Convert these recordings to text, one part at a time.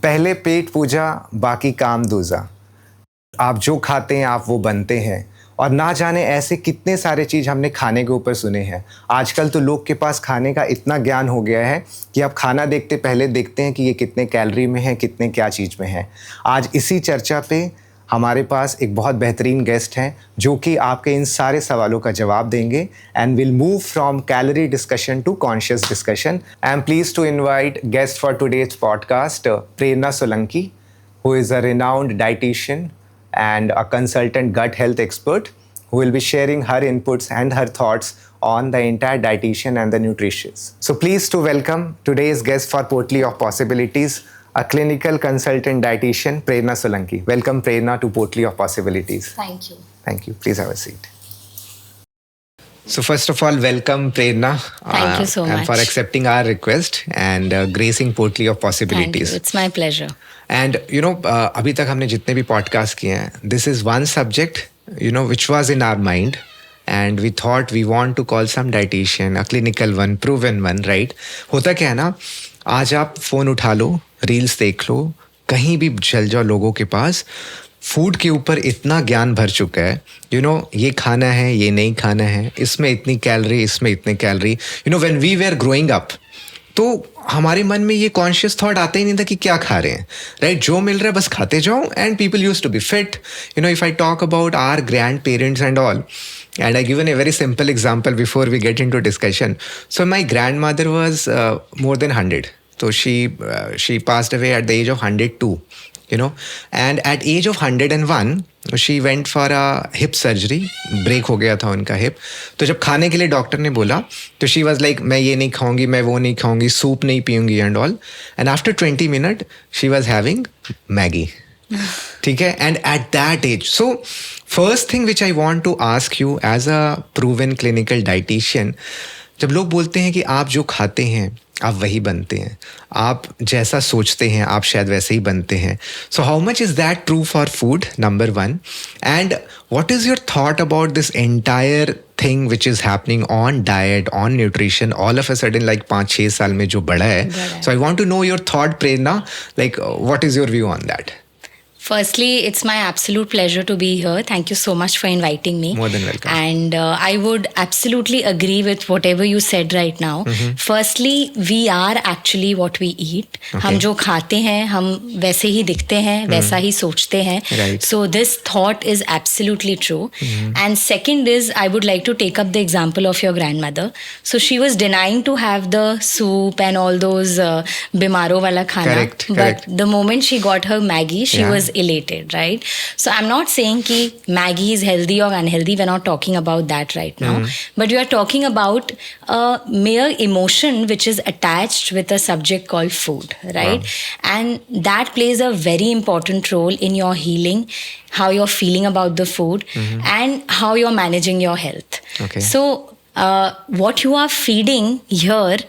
पहले पेट पूजा बाकी काम दूजा। आप जो खाते हैं आप वो बनते हैं। और ना जाने ऐसे कितने सारे चीज़ हमने खाने के ऊपर सुने हैं। आजकल तो लोग के पास खाने का इतना ज्ञान हो गया है कि आप खाना देखते पहले देखते हैं कि ये कितने कैलोरी में है, कितने क्या चीज़ में है। आज इसी चर्चा पे हमारे पास एक बहुत बेहतरीन गेस्ट हैं जो कि आपके इन सारे सवालों का जवाब देंगे and will move from calorie discussion to conscious discussion. I am please to invite guest for today's podcast Prerna Solanki, who is a renowned dietitian and a consultant gut health expert who will be sharing her inputs and her thoughts on the entire dietitian and the nutrition. So please to welcome today's guest for Portly of Possibilities, a clinical consultant dietitian, Prerna Solanki. Welcome Prerna to Portly of Possibilities. Thank you. Thank you. Please have a seat. So first of all, welcome Prerna. Thank you so and much. for accepting our request and gracing Portly of Possibilities. Thank you. It's my pleasure. And अभी तक हमने जितने भी podcast किए हैं, this is one subject which was in our mind and we thought we want to call some dietitian, a clinical one, proven one, right. होता क्या है ना, आज आप फ़ोन उठा लो, रील्स देख लो, कहीं भी चल जाओ, लोगों के पास फूड के ऊपर इतना ज्ञान भर चुका है। ये खाना है, ये नहीं खाना है, इसमें इतनी कैलोरी, इसमें इतने calorie. When we were growing up तो हमारे मन में ये कॉन्शियस थॉट आता ही नहीं था कि क्या खा रहे हैं, राइट। जो मिल रहा है बस खाते जाओ and people use to be fit. If I talk about our grandparents and all, and I given a very simple example before we get into discussion. So my grandmother was more than 100. So she passed away at the age of 102, and at age of 101 she went for a hip surgery. Break हो गया था उनका hip. तो जब खाने के लिए doctor ने बोला तो शी वॉज लाइक, मैं ये नहीं खाऊंगी, मैं वो नहीं खाऊंगी, सूप नहीं पीऊंगी and all. And after 20 minute she was having Maggi. ठीक है, and at that age, so first thing which I want to ask you as a proven clinical dietitian, जब लोग बोलते हैं कि आप जो खाते हैं आप वही बनते हैं, आप जैसा सोचते हैं आप शायद वैसे ही बनते हैं। So how much is that true for food, number one, and what is your thought about this entire thing which is happening on diet, on nutrition, all of a sudden, like 5-6 साल में जो बढ़ा है। So I want to know your thought Prerna, like what is your view on that? Firstly, it's my absolute pleasure to be here. Thank you so much for inviting me. More than welcome. And I would absolutely agree with whatever you said right now. Firstly, we are actually what we eat. हम जो खाते हैं हम वैसे ही दिखते हैं, वैसा ही सोचते हैं. Right. So this thought is absolutely true. And second is, I would like to take up the example of your grandmother. So she was denying to have the soup and all those bimaro wala khana. Correct. But the moment she got her Maggie, she was elated, right? So I'm not saying ki Maggie is healthy or unhealthy. We're not talking about that right now. But we are talking about a mere emotion which is attached with a subject called food, right? Wow. And that plays a very important role in your healing, how you're feeling about the food, and how you're managing your health. Okay. So what you are feeding here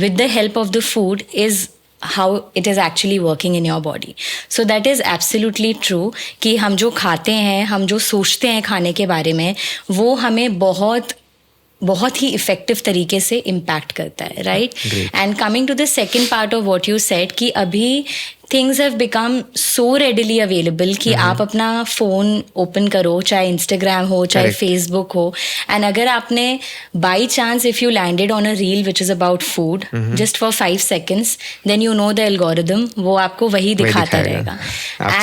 with the help of the food is how it is actually working in your body. So that is absolutely true कि हम जो खाते हैं, हम जो सोचते हैं खाने के बारे में, वो हमें बहुत ही इफेक्टिव तरीके से इम्पैक्ट करता है, right? And coming to the second part of what you said कि अभी things have become so readily available कि आप अपना फ़ोन ओपन करो, चाहे इंस्टाग्राम हो, चाहे फेसबुक हो, एंड अगर आपने by chance if you landed on a reel which is about food just for 5 seconds, then you know the algorithm, वो आपको वही दिखाता रहेगा.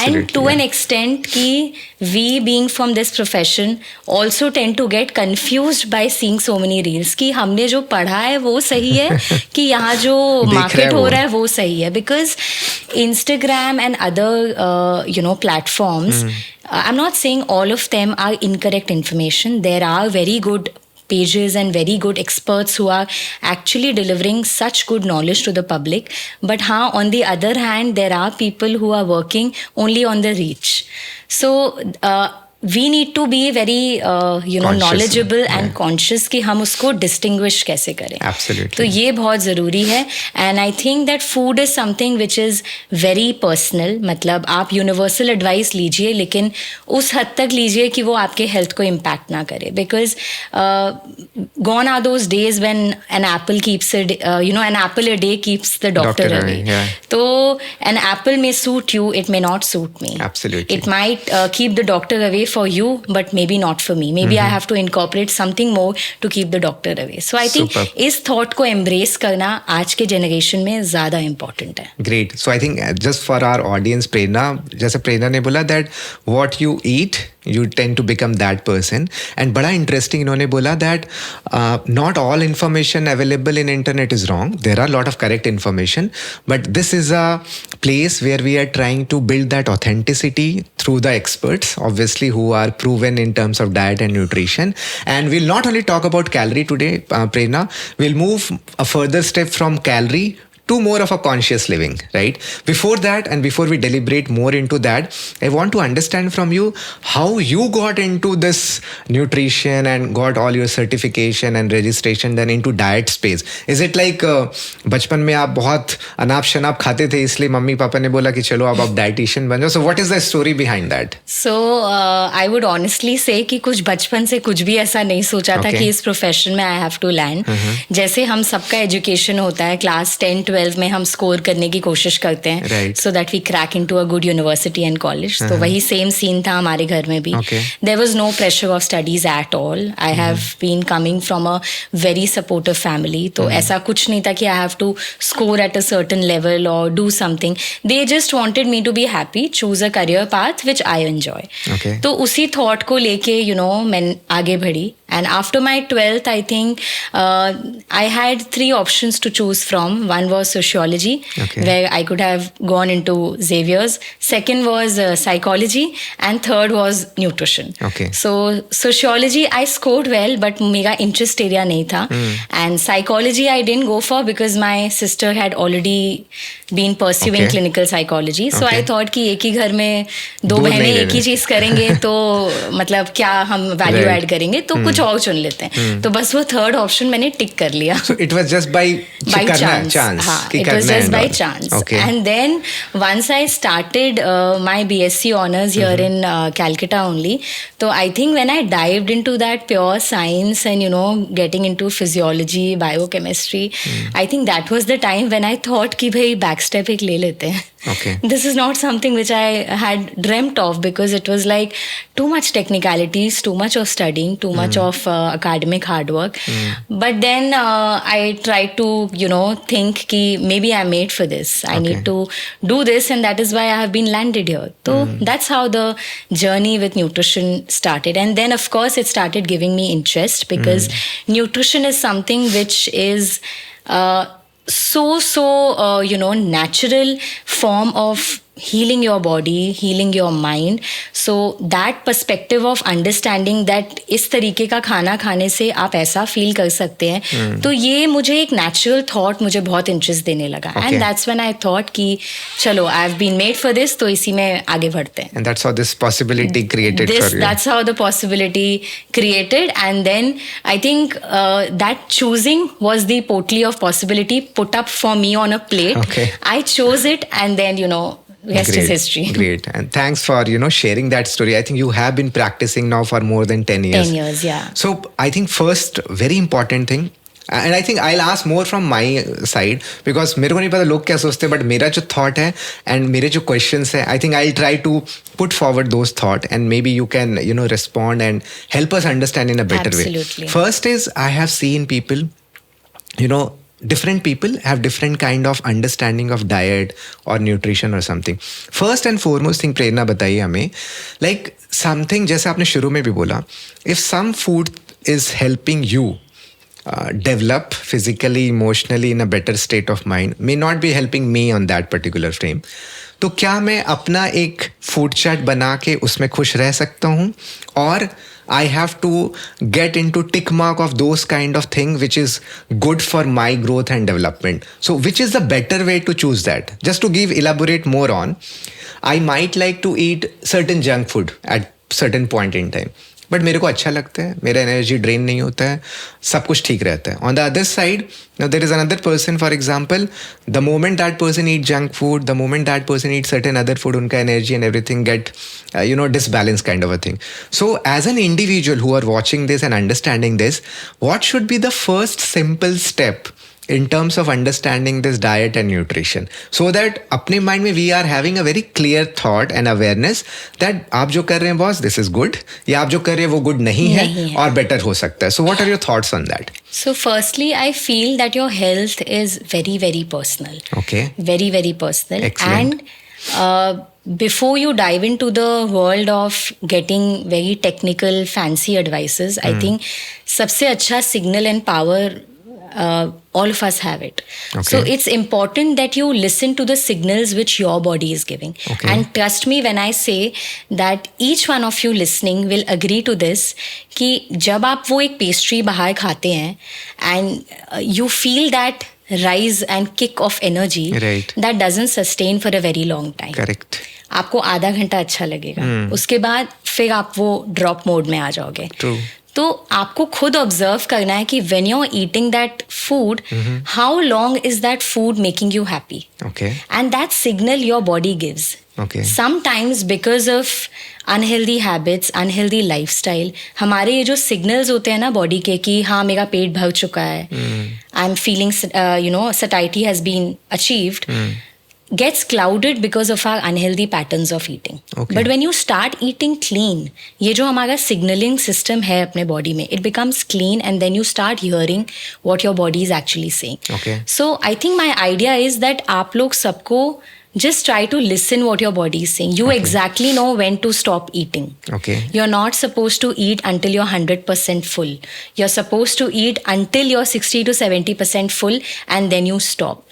एंड टू एन एक्सटेंट कि we being from this profession also tend to get confused by seeing so many reels कि हमने जो पढ़ा है वो सही है कि यहाँ जो मार्केट हो रहा है वो सही है. Because Instagram and other, platforms, I'm not saying all of them are incorrect information. There are very good pages and very good experts who are actually delivering such good knowledge to the public. But on the other hand, there are people who are working only on the reach. So we need to be very Conscious, knowledgeable and yeah. conscious कि हम उसको distinguish कैसे करें. Absolutely. तो ये बहुत ज़रूरी है. And I think that food is something which is very personal. मतलब आप universal advice लीजिए, लेकिन उस हद तक लीजिए कि वो आपके health को impact ना करे. Because gone are those days when an apple keeps an apple a day keeps the doctor away. Yeah. So an apple may suit you, it may not suit me. Absolutely. It might keep the doctor away for you, but maybe not for me. Maybe I have to incorporate something more to keep the doctor away. So I think Superb. इस thought को embrace करना आज के generation में ज़्यादा important है. Great. So I think just for our audience, Prerna, जैसे प्रेरणा ने बोला that what you eat, you tend to become that person. And बड़ा interesting इन्होंने बोला that not all information available in internet is wrong. There are a lot of correct information, but this is a place where we are trying to build that authenticity through the experts, obviously, who are proven in terms of diet and nutrition. And we'll not only talk about calorie today, Prerna, we'll move a further step from calorie to more of a conscious living, right? Before that, and before we deliberate more into that, I want to understand from you how you got into this nutrition and got all your certification and registration then into diet space. Is it like बचपन में आप बहुत अनाप शनाप खाते थे इसलिए mummy papa ने बोला कि चलो अब आप dietitian बन जाओ? So what is the story behind that? So I would honestly say कि कुछ बचपन से कुछ भी ऐसा नहीं सोचा था कि इस प्रोफेशन में I have to land. जैसे हम सबका एजुकेशन होता है, क्लास 10, 12 में हम स्कोर करने की कोशिश करते हैं so that we crack into a good university and college. तो वही सेम सीन था हमारे घर में भी. There was no pressure of studies at all. I have been coming from a very supportive family. तो ऐसा कुछ नहीं था कि I have to score at a certain level और do something. They just wanted me to be happy, choose a career path which I enjoy. तो उसी thought को लेके मैं आगे बढ़ी. And after my 12th, I think I had 3 options to choose from. One was sociology, where I could have gone into Xavier's. Second was psychology, and third was nutrition. So sociology, I scored well, but मेरा interest area नहीं था. And psychology, I didn't go for because my sister had already been pursuing clinical psychology. So I thought कि एक ही घर में 2 बहनें एक ही चीज करेंगे तो मतलब क्या हम value add करेंगे, तो कुछ और चुन लेते हैं. तो बस वो थर्ड ऑप्शन मैंने टिक कर लिया. So it was just by chance. हाँ, it was just by chance. And then once I started my BSc honors here in Calcutta only, so I think when I dived into that pure science and getting into physiology, biochemistry, I think that was the time when I thought कि भाई backstep एक ले लेते हैं. This is not something which I had dreamt of because it was like too much technicalities, too much of studying, too much of academic hard work. But then I tried to think कि maybe I'm made for this. I need to do this, and that is why I have been landed here. So that's how the journey with nutrition started. And then of course it started giving me interest because nutrition is something which is natural form of healing your body, healing your mind. So that perspective of understanding that इस तरीके का खाना खाने से आप ऐसा feel कर सकते हैं, तो ये मुझे एक natural thought मुझे बहुत interest देने लगा. And that's when I thought कि चलो I've been made for this, तो इसी में आगे बढ़ते हैं. And that's how this possibility created for you. That's how the possibility created. And then I think that choosing was the potly of possibility put up for me on a plate. I chose it, and then rest is history. Great. And thanks for sharing that story. I think you have been practicing now for more than 10 years. 10 years, yeah. So I think first very important thing, and I think I'll ask more from my side because मेरे को नहीं पता लोग क्या सोचते हैं, but मेरा जो thought है and मेरे जो questions है, I think I'll try to put forward those thought, and maybe you can respond and help us understand in a better way. Absolutely. First is I have seen people, different people have different kind of understanding of diet or nutrition or something. First and foremost thing, प्रेरणा बताइए हमें, like something जैसे आपने शुरू में भी बोला, if some food is helping you develop physically, emotionally in a better state of mind, may not be helping me on that particular frame, तो क्या मैं अपना एक फूड चार्ट बना के उसमें खुश रह सकता हूँ, और I have to get into tick mark of those kind of thing which is good for my growth and development. So which is the better way to choose that? Just to elaborate more on, I might like to eat certain junk food at certain point in time, but मेरे को अच्छा लगता है, मेरा energy drain नहीं होता है, सब कुछ ठीक रहता है. On the other side, now there is another person, for example, the moment that person eat junk food, the moment that person eat certain other food, unka energy and everything get disbalance kind of a thing. So as an individual who are watching this and understanding this, what should be the first simple step in terms of understanding this diet and nutrition, so that अपने mind में we are having a very clear thought and awareness that आप जो कर रहे हैं boss, this is good, या आप जो कर रहे हैं वो good नहीं है और better हो सकता है. So what are your thoughts on that? So firstly, I feel that your health is very, very personal. Okay. Very, very personal. Excellent. And before you dive into the world of getting very technical, fancy advices, I think सबसे अच्छा signal and power all of us have it. Okay. So it's important that you listen to the signals which your body is giving. Okay. And trust me when I say that each one of you listening will agree to this कि जब आप वो एक pastry बाहर खाते हैं and you feel that rise and kick of energy, right, that doesn't sustain for a very long time. Correct. आपको आधा घंटा अच्छा लगेगा, उसके बाद फिर आप वो ड्रॉप मोड में आ जाओगे. True. तो आपको खुद ऑब्जर्व करना है कि when you are eating that food, how long is that food making you happy, and that signal your body gives. Sometimes because of unhealthy habits, unhealthy lifestyle, हमारे ये जो सिग्नल्स होते हैं ना बॉडी के कि हाँ मेरा पेट भर चुका है, I am feeling satiety has been achieved, gets clouded because of our unhealthy patterns of eating. Okay. But when you start eating clean, ये जो हमारा signaling system है अपने body में, it becomes clean and then you start hearing what your body is actually saying. Okay. So I think my idea is that आप लोग सबको just try to listen what your body is saying. You exactly know when to stop eating. Okay. You're not supposed to eat until you're 100% full. You're supposed to eat until you're 60 to 70% full and then you stop.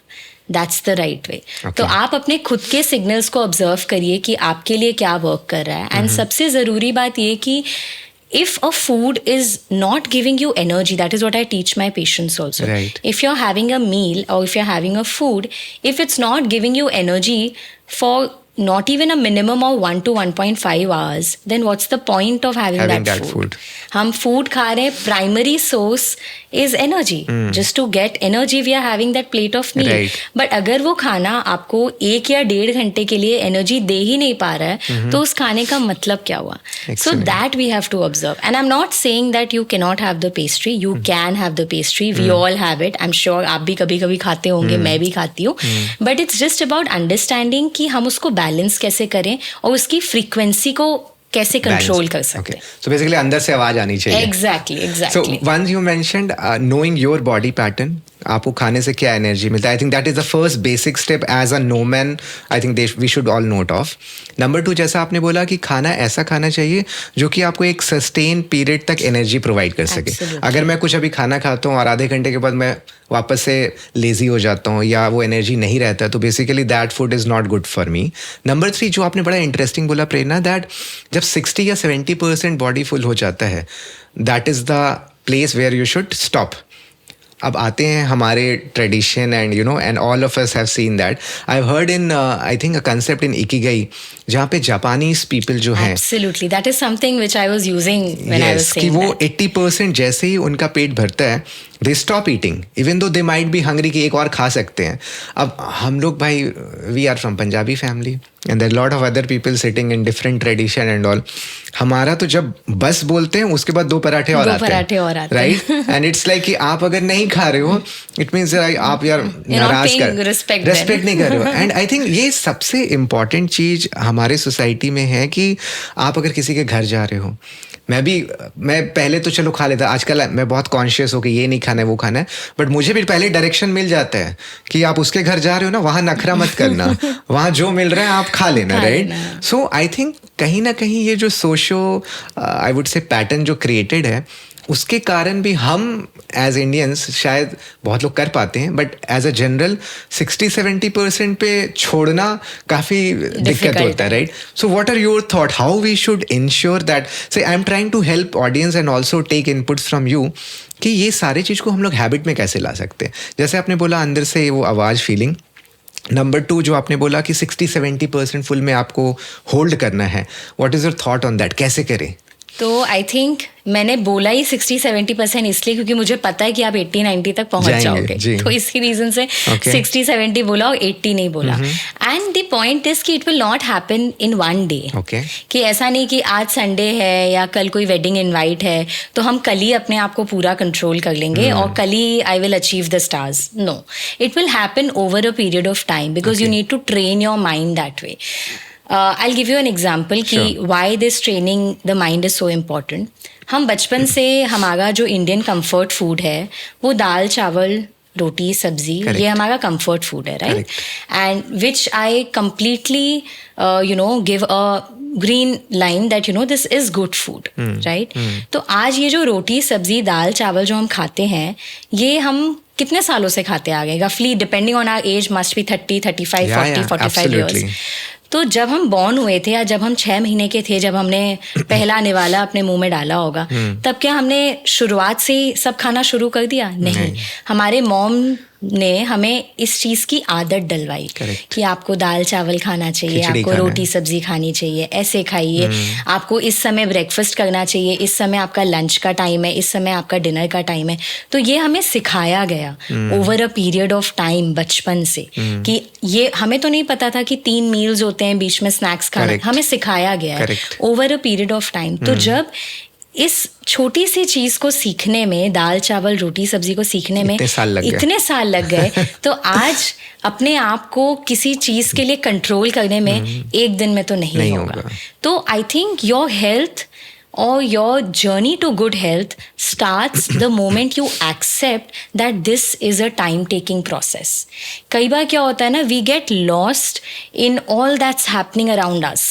That's the right way. तो आप अपने खुद के signals को observe करिए कि आपके लिए क्या वर्क कर रहा है. एंड सबसे ज़रूरी बात ये कि if a food is not giving you energy, that is what I teach my patients also. Right. If you're having a meal or if you're having a food, if it's not giving you energy for not even a minimum of 1 to 1.5 hours, then what's the point of having that food? हम food खा रहे हैं, primary source is energy. Just to get energy, we are having that plate of meal. Right. But अगर वो खाना आपको 1 या 1.5 घंटे के लिए energy दे ही नहीं पा रहा है, तो उस खाने का मतलब क्या हुआ? So that we have to observe. And I'm not saying that you cannot have the pastry. You can have the pastry. We all have it. I'm sure आप भी कभी-कभी खाते होंगे, मैं भी खाती हूँ. But it's just about understanding कि हम उसको बैलेंस कैसे करें और उसकी फ्रीक्वेंसी को कैसे कंट्रोल कर सकते हैं. So basically अंदर से आवाज आनी चाहिए. Exactly. So once you mentioned knowing your body pattern, आपको खाने से क्या एनर्जी मिलता है, I think that is the first basic step as a no man. I think we should all note of. Number 2, जैसा आपने बोला कि खाना ऐसा खाना चाहिए जो कि आपको एक सस्टेन पीरियड तक एनर्जी प्रोवाइड कर सके. अगर मैं कुछ अभी खाना खाता हूँ और आधे घंटे के बाद मैं वापस से लेजी हो जाता हूँ या वो एनर्जी नहीं रहता, तो basically that food is not good for me. Number 3, जो आपने बड़ा इंटरेस्टिंग बोला प्रेरणा, दैट जब 60 या 70% बॉडी फुल हो जाता है, that is the place where you should stop. अब आते हैं हमारे tradition and and all of us have seen that. I have heard in I think a concept in ikigai, जहाँ पे जापानीज पीपल जो हैं, absolutely that is something which I was using when I was saying कि वो 80% जैसे ही उनका पेट भरता है, they stop eating even though they might be hungry कि एक और खा सकते हैं. अब हम लोग भाई, we are from Punjabi family and there lot of other people sitting in different tradition and all. हमारा तो जब बस बोलते हैं उसके बाद 2 पराठे और आते हैं, राइट. एंड इट्स लाइक कि आप अगर नहीं खा रहे हो, इट मीन्स आप यार नाराज कर, रेस्पेक्ट नहीं कर रहे हो. एंड आई थिंक ये सबसे इम्पॉर्टेंट चीज हमारे सोसाइटी में है कि आप अगर किसी के घर जा रहे हो, मैं पहले तो चलो खा लेता, आजकल मैं बहुत कॉन्शियस हो कि ये नहीं खाना है वो खाना है, बट मुझे भी पहले डायरेक्शन मिल जाता है कि आप उसके घर जा रहे हो ना, वहाँ नखरा मत करना, वहाँ जो मिल रहा है आप खा लेना, राइट. सो आई थिंक कहीं ना कहीं ये जो सोशो आई वुड से पैटर्न जो क्रिएटेड है, उसके कारण भी हम एज इंडियंस शायद बहुत लोग कर पाते हैं, बट एज अ जनरल 60-70% पे छोड़ना काफ़ी दिक्कत होता है, right. So what are your thought, how we should ensure that, say I am trying to help audience and also take inputs from you, कि ये सारे चीज़ को हम लोग हैबिट में कैसे ला सकते हैं. जैसे आपने बोला अंदर से वो आवाज़, फीलिंग, नंबर 2 जो आपने बोला कि 60-70% फुल में आपको होल्ड करना है, what is your thought on that, कैसे करें? तो आई थिंक मैंने बोला ही 60-70% इसलिए क्योंकि मुझे पता है कि आप 80-90 तक पहुंच जाएंगे, जाओगे, तो इसी रीजन से 60-70 बोला और 80 नहीं बोला. एंड द पॉइंट इज कि it will not happen in one day. कि ऐसा नहीं कि आज संडे है या कल कोई वेडिंग इनवाइट है तो हम कल ही अपने आप को पूरा कंट्रोल कर लेंगे और कल ही I will achieve the stars. No, it will happen over a period of time because you need to train your mind that way. I'll give you an example कि why this training the mind is so important. हम बचपन से हमारा जो Indian comfort food है वो दाल चावल रोटी सब्जी, ये हमारा कंफर्ट फूड है, right? And which I completely give a green line that this is good food, right? तो आज ये जो रोटी सब्जी दाल चावल जो हम खाते हैं ये हम कितने सालों से खाते आ गए? रफली depending on our age must be 30, 35, 40, 45 years. तो जब हम बॉर्न हुए थे या जब हम 6 महीने के थे, जब हमने पहला निवाला अपने मुंह में डाला होगा, तब क्या हमने शुरुआत से ही सब खाना शुरू कर दिया? नहीं. हमारे मॉम ने हमें इस चीज़ की आदत डलवाई कि आपको दाल चावल खाना चाहिए, आपको रोटी सब्जी खानी चाहिए, ऐसे खाइए, आपको इस समय ब्रेकफास्ट करना चाहिए, इस समय आपका लंच का टाइम है, इस समय आपका डिनर का टाइम है. तो ये हमें सिखाया गया over a period of time बचपन से कि ये हमें तो नहीं पता था कि 3 मील्स होते हैं, बीच में स्नैक्स खाना, हमें सिखाया गया है over a period of time. तो जब इस छोटी सी चीज को सीखने में, दाल चावल रोटी सब्जी को सीखने में इतने साल लग गए तो आज अपने आप को किसी चीज के लिए कंट्रोल करने में एक दिन में तो नहीं होगा. तो I think your health or your journey to good health starts the moment you accept that this is a time taking process. कई बार क्या होता है ना, we get lost in all that's happening around us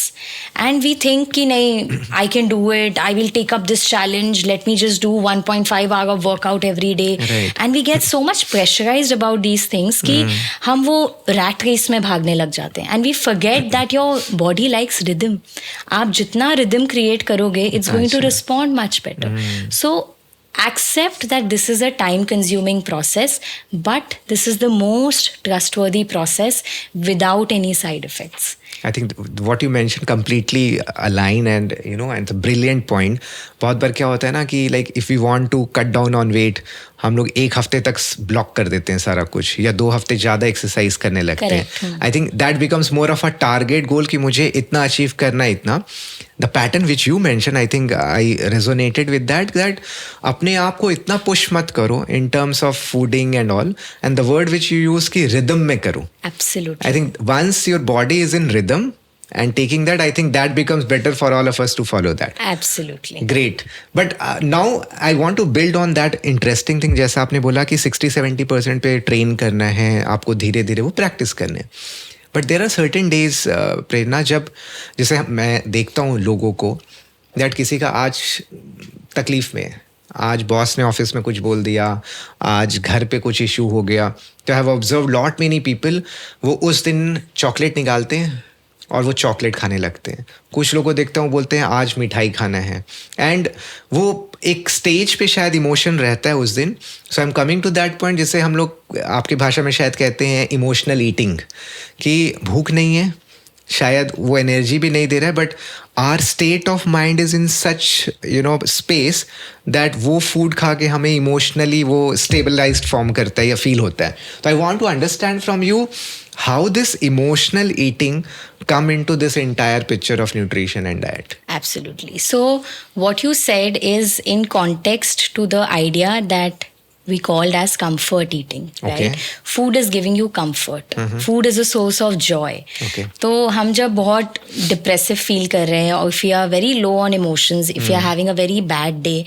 and we think कि नहीं, I can do it, I will take up this challenge, let me just do 1.5 hour of workout every day. And we get so much pressurized about these things कि हम वो rat race में भागने लग जाते हैं and we forget that your body likes rhythm. आप जितना rhythm create करोगे, it's going to respond much better. So accept that this is a time consuming process, but this is the most trustworthy process without any side effects. I think what you mentioned completely align and and the brilliant point. बहुत बार क्या होता है ना कि like if we want to cut down on weight, हम लोग 1 हफ्ते तक ब्लॉक कर देते हैं सारा कुछ, या 2 हफ्ते ज़्यादा एक्सरसाइज करने लगते हैं. I think that becomes more of a target goal कि मुझे इतना अचीव करना है, इतना. The pattern which you mention, I think I resonated with that अपने आप को इतना पुश मत करो in terms of fooding and all, and the word which you use की रिदम में करो. Absolutely. I think once your body is in rhythm and taking that, I think that becomes better for all of us to follow that. Absolutely. Great. But now I want to build on that interesting thing. जैसा आपने बोला कि 60-70% पे train करना है, आपको धीरे धीरे वो प्रैक्टिस करने. But there are certain days Prerna, जब जैसे मैं देखता हूँ लोगों को, दैट किसी का आज तकलीफ में है, आज बॉस ने ऑफिस में कुछ बोल दिया, आज घर पे कुछ इशू हो गया. तो I have observe lot many people, वो उस दिन चॉकलेट निकालते हैं और वो चॉकलेट खाने लगते हैं. कुछ लोगों को देखता हूँ बोलते हैं आज मिठाई खाना है, एंड वो एक स्टेज पे शायद इमोशन रहता है उस दिन. So I am coming to that point जिसे हम लोग आपकी भाषा में शायद कहते हैं इमोशनल ईटिंग, कि भूख नहीं है, शायद वो एनर्जी भी नहीं दे रहा है, but our state of mind is in such space that वो फूड खा के हमें इमोशनली वो स्टेबलाइज्ड फॉर्म करता है या फील होता है. तो I want to understand from you how this emotional eating come into this entire picture of nutrition and diet. Absolutely. So what you said is in context to the idea that we called as comfort eating, right? Food is giving you comfort. Food is a source of joy. तो हम जब बहुत depressive feel कर रहे हैं, और if you are very low on emotions, if you are having a very bad day,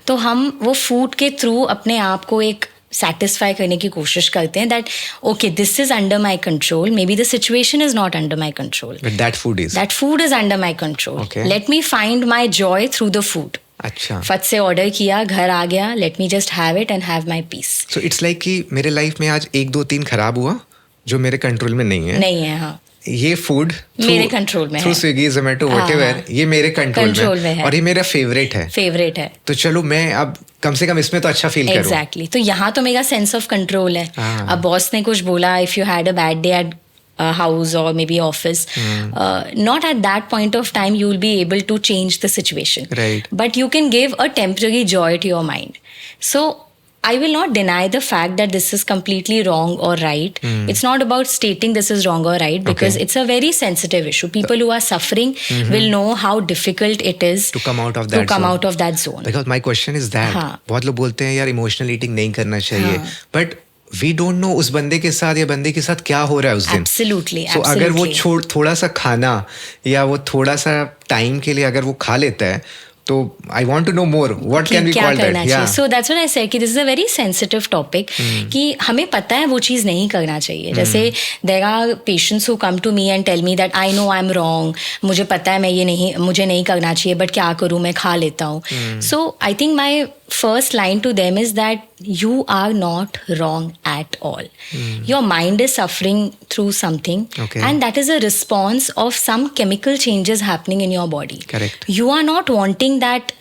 तो हम वो food के through अपने आप को एक satisfy करने की कोशिश करते हैं that okay, this is under my control, maybe the situation is not under my control, but that food is under my control. Let me find my joy through the food. अच्छा, फट से order किया, घर आ गया, let me just have it and have my peace. So it's like कि मेरे life में आज 1 2 3 खराब हुआ जो मेरे कंट्रोल में नहीं है. हाँ, ये फूड मेरे कंट्रोल में है, थ्रू स्विगी जोमेटो व्हाटएवर, ये मेरे कंट्रोल में है, और ये मेरा फेवरेट है. तो चलो मैं अब कम से कम इसमें तो अच्छा फील करूं. तो यहाँ तो मेरा सेंस ऑफ कंट्रोल है. अब बॉस ने कुछ बोला, if you had a bad day at house or maybe office, not at that point of time you will be able to change the situation. Right. But you can give a temporary joy to your mind. So I will not deny the fact that this is completely wrong or right. It's not about stating this is wrong or right, because Okay. it's a very sensitive issue. People who are suffering will know how difficult it is To come out of to that come zone. out of that zone. Because my question is that हाँ. बहुत लोग बोलते हैं यार emotional eating नहीं करना चाहिए, हाँ. बट वी डोंट नो उस बंदे के साथ या बंदे के साथ क्या हो रहा है उस दिन. Absolutely, So अगर वो absolutely. थोड़ा सा खाना या वो थोड़ा सा टाइम के लिए अगर वो खा लेता है, तो I want to know more what can we क्या कॉल करना दैट. चाहिए. So that's what I said कि this is a very sensitive topic कि हमें पता है वो चीज़ नहीं करना चाहिए. जैसे there are patients who come to me and tell me that I know I am wrong, मुझे पता है मुझे नहीं करना चाहिए, बट क्या करूँ, मैं खा लेता हूँ. So I think my first line to them is that you are not wrong at all. Your mind is suffering through something, Okay. and that is a response of some chemical changes happening in your body. Correct. You are not wanting that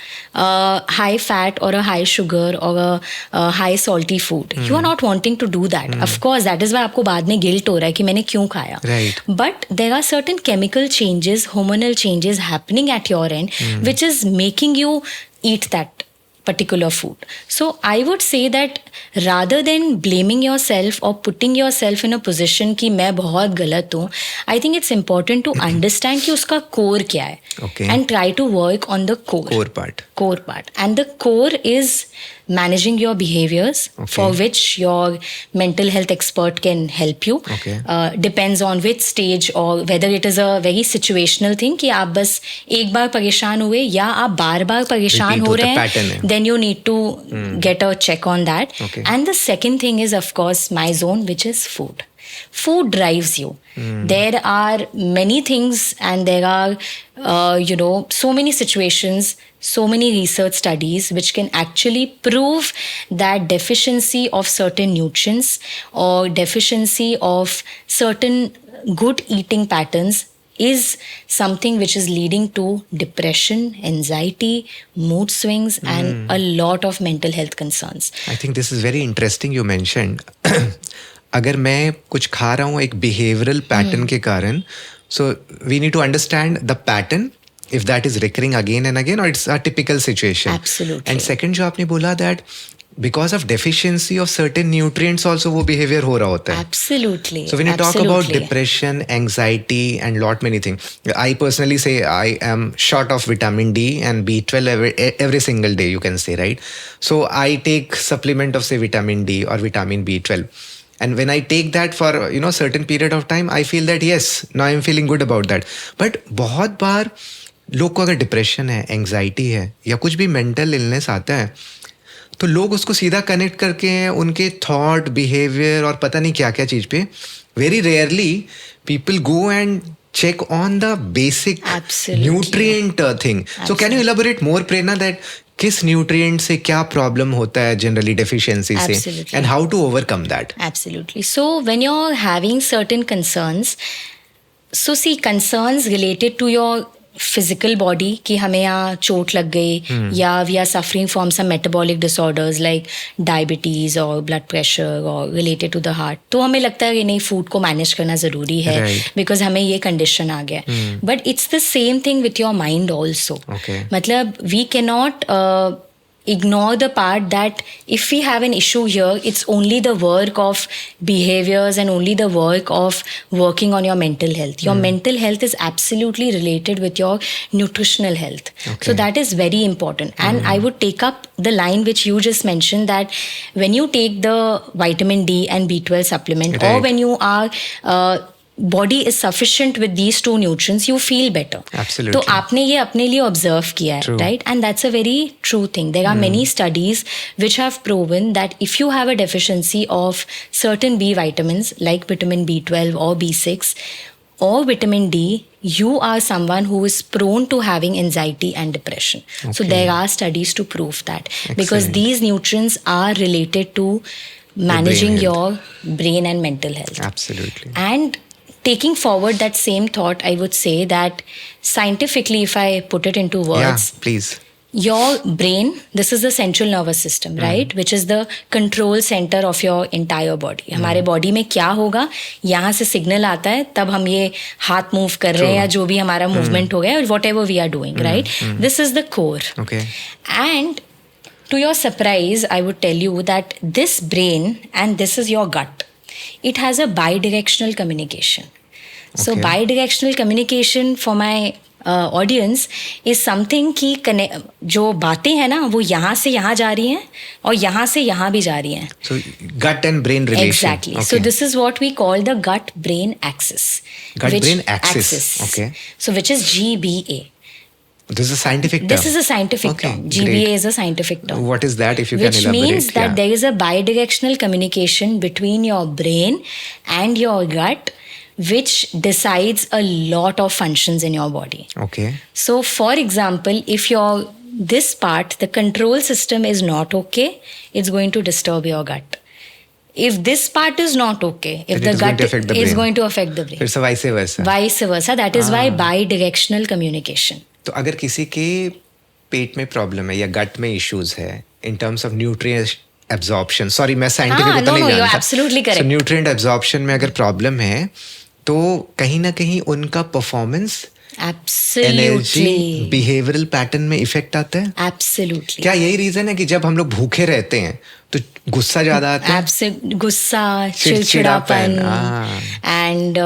high fat or a high sugar or a high salty food. You are not wanting to do that. Of course, that is why आपको बाद में guilt हो रहा है कि मैंने क्यों खाया. Right. But there are certain chemical changes, hormonal changes happening at your end, which is making you eat that particular food. So I would say that rather than blaming yourself or putting yourself in a position कि मैं बहुत गलत हूँ, I think it's important to understand कि उसका core क्या है. Okay. And try to work on the core. core part. And the core is managing your behaviors, Okay. for which your mental health expert can help you. Okay. Depends on which stage or whether it is a very situational thing कि आप बस एक बार परेशान हुए या आप बार बार परेशान Repeat हो होता रहे है, हैं, pattern है. then you need to get a check on that. Okay. And the second thing is, of course, my zone, which is food. Food drives you. There are many things, and there are so many situations, so many research studies which can actually prove that deficiency of certain nutrients or deficiency of certain good eating patterns is something which is leading to depression, anxiety, mood swings, and a lot of mental health concerns. I think this is very interesting you mentioned. अगर मैं कुछ खा रहा हूँ एक behavioural pattern के कारण, so we need to understand the pattern if that is recurring again and again और it's a typical situation. Absolutely. And second जो आपने बोला that because of deficiency of certain nutrients also वो behaviour हो रहा होता है. Absolutely. So when you talk about Absolutely. depression, anxiety, and lot many things, I personally say I am short of vitamin D and B12 every single day. You can say, right? So I take supplement of say vitamin D or vitamin B12, and when I take that for certain period of time, I feel that yes, now I am feeling good about that. But बहुत बार लोग को अगर depression है, anxiety है या कुछ भी mental illness आता है, तो लोग उसको सीधा कनेक्ट करके उनके थॉट, बिहेवियर और पता नहीं क्या क्या चीज़ पे. Very rarely people go and check on the basic Absolutely. nutrient thing. So can you elaborate more, Prerna, that किस न्यूट्रिएंट से क्या प्रॉब्लम होता है जनरली डेफिशिएंसी से, Absolutely. And how to overcome that. Absolutely. So when you're having certain concerns, so see, concerns related to your physical body कि हमें यहाँ चोट लग गई या we are suffering from some metabolic disorders like diabetes or blood pressure or related to the heart, तो हमें लगता है कि नहीं, फूड को मैनेज करना ज़रूरी है Right. बिकॉज हमें ये कंडीशन आ गया. But it's the same thing with your mind also. Okay. मतलब we can not ignore the part that if we have an issue here, it's only the work of behaviors and only the work of working on your mental health. Your mental health is absolutely related with your nutritional health. Okay. So that is very important. And I would take up the line which you just mentioned, that when you take the vitamin D and B12 supplement, or Right. when you are body is sufficient with these two nutrients, you feel better. Absolutely. तो आपने ये अपने लिए observe किया है, True. right? And that's a very true thing. There are many studies which have proven that if you have a deficiency of certain B vitamins like vitamin B12 or B6 or vitamin D, you are someone who is prone to having anxiety and depression. So Okay. there are studies to prove that, because Excellent. these nutrients are related to managing brain your brain and mental health. Absolutely. And taking forward that same thought, I would say that scientifically, if I put it into words, Yeah, please. your brain, this is the central nervous system, right, which is the control center of your entire body. हमारे body में क्या होगा, यहाँ से signal आता है, तब हम ये हाथ मूव कर रहे हैं या जो भी हमारा मूवमेंट हो गया, whatever we are doing, right. This is the core. Okay. And to your surprise, I would tell you that this brain and this is your gut, it has a bidirectional communication. So Okay. bidirectional communication for my audience is something कि जो बातें हैं ना वो यहाँ से यहाँ जा रही हैं और यहाँ से यहाँ भी जा रही हैं. So gut and brain relation. Exactly. Okay. So this is what we call the gut-brain axis. Gut-brain axis. Okay. So which is GBA. This is a scientific term. This is a scientific Okay, term. GBA great. is a scientific term. What is that, if you Which can elaborate? means that Yeah. there is a bidirectional communication between your brain and your gut, which decides a lot of functions in your body. Okay. So, for example, if this part, the control system is not okay, it's going to disturb your gut. If this part is not okay, if Then the it is going gut to affect the is brain. going to affect the brain. फिर से vice versa. Vice versa. That is why bidirectional communication. तो अगर किसी के पेट में problem है या गट में इश्यूज है इन terms of nutrient absorption, sorry मैं साइंटिफिक हाँ, तो नहीं no, you're जानता, absolutely correct. न्यूट्रिएंट एब्जॉर्प्शन में अगर प्रॉब्लम है तो कहीं ना कहीं उनका performance, energy, Absolutely. Behavioural pattern में इफेक्ट आता है. Absolutely. क्या यही रीजन है कि जब हम लोग भूखे रहते हैं तो गुस्सा ज्यादा आता है? गुस्सा, चिड़चिड़ापन, चिड़चिड़ापन. एंड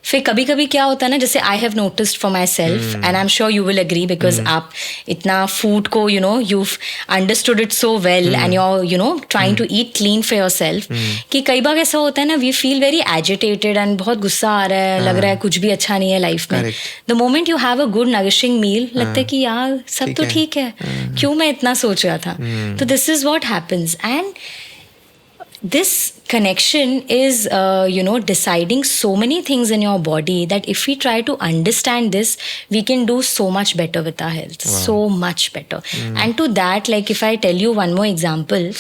फिर कभी कभी क्या होता है ना, जैसे I have noticed for myself and I am sure you will agree because आप इतना फूड को you understood it so well and you trying to eat clean for yourself, कि कई बार ऐसा होता है ना, we feel very agitated and बहुत गुस्सा आ रहा है, लग रहा है कुछ भी अच्छा नहीं है लाइफ में. The moment you have a good nourishing meal, लगता है कि यार सब तो ठीक है, क्यों मैं इतना सोच रहा था. तो this is what happens. And this connection is deciding so many things in your body that if we try to understand this, we can do so much better with our health. Wow. So much better. And to that, like if I tell you one more example,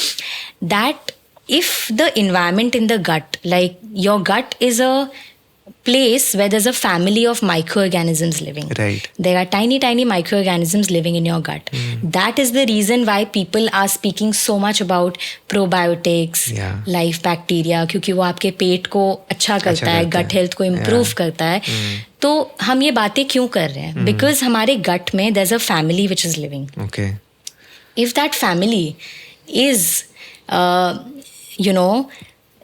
that if the environment in the gut, like your gut is a place where there's a family of microorganisms living. Right. There are tiny, tiny microorganisms living in your gut. That is the reason why people are speaking so much about probiotics, Yeah. life bacteria, क्योंकि वो आपके पेट को अच्छा करता है, करता gut है. health को improve Yeah. करता है. तो हम ये बातें क्यों कर रहे हैं? Because हमारे gut में there's a family which is living. Okay. If that family is,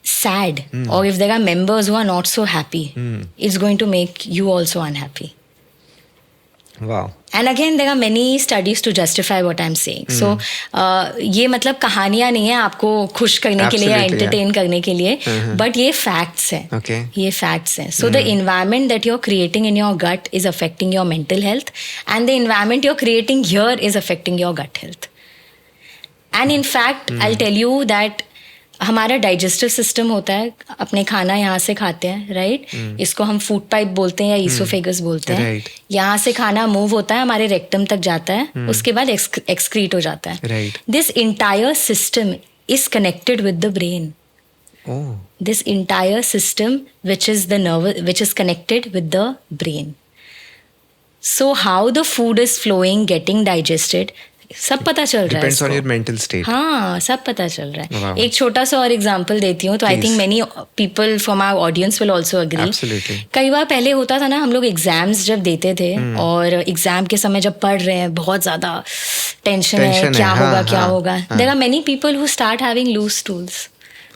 sad, or if there are members who are not so happy, it's going to make you also unhappy. Wow. And again, there are many studies to justify what I'm saying. So, ये मतलब कहानियाँ नहीं है आपको खुश करने के लिए या Absolutely, entertain करने के लिए, but ये facts हैं. Okay. ये facts हैं. So the environment that you're creating in your gut is affecting your mental health, and the environment you're creating here is affecting your gut health. And in fact, I'll tell you that हमारा digestive system होता है, अपने खाना यहाँ से खाते हैं, right. इसको हम फूड पाइप बोलते हैं या ईसोफेगस बोलते हैं. Right. यहाँ से खाना मूव होता है, हमारे रेक्टम तक जाता है, उसके बाद एक्सक्रीट हो जाता है. Right. This entire system is connected with the brain. Oh. This entire system, which is the nerve, which is connected with the brain. So how the food is flowing, getting digested, सब पता चल रहा है. Depends on इसको. your mental state. हाँ, सब पता चल रहा है. Wow. एक छोटा सा और एग्जांपल देती हूँ, तो I Please. Think many people from our audience will also agree. Absolutely. कई बार पहले होता था ना, हम लोग एग्जाम्स जब देते थे और एग्जाम के समय जब पढ़ रहे हैं, बहुत ज्यादा टेंशन है, Tension है, क्या हाँ, होगा क्या हाँ, होगा. हाँ. There are many people who start having loose stools,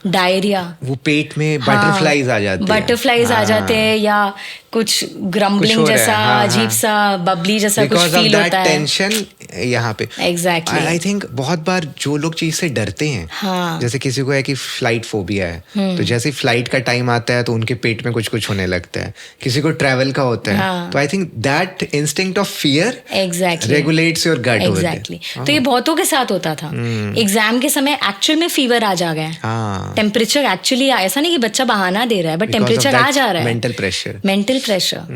diarrhea, वो पेट में बटरफ्लाईज आ जाते हैं. बटरफ्लाईज आ जाते हैं, या कुछ ग्रम्बलिंग हो रहा है, जैसा, हाँ, अजीब हाँ. सा बबली जैसा कुछ Because of फील that होता है. tension यहाँ पे. Exactly. आई थिंक बहुत बार जो लोग चीज से डरते हैं, हाँ. जैसे किसी को है कि फ्लाइट फोबिया है, तो जैसे फ्लाइट का टाइम आता है तो उनके पेट में कुछ कुछ होने लगता है. किसी को ट्रैवल का होता है, हाँ. तो I think that instinct of fear Exactly. Regulates your gut. Exactly. तो ये बहुतों के साथ होता था. एग्जाम के समय एक्चुअल में फीवर आ जा गया. हाँ. टेम्परेचर एक्चुअली, ऐसा नहीं कि बच्चा बहाना दे रहा है, बट टेम्परेचर आ जा रहा है. Mental pressure. Mental pressure.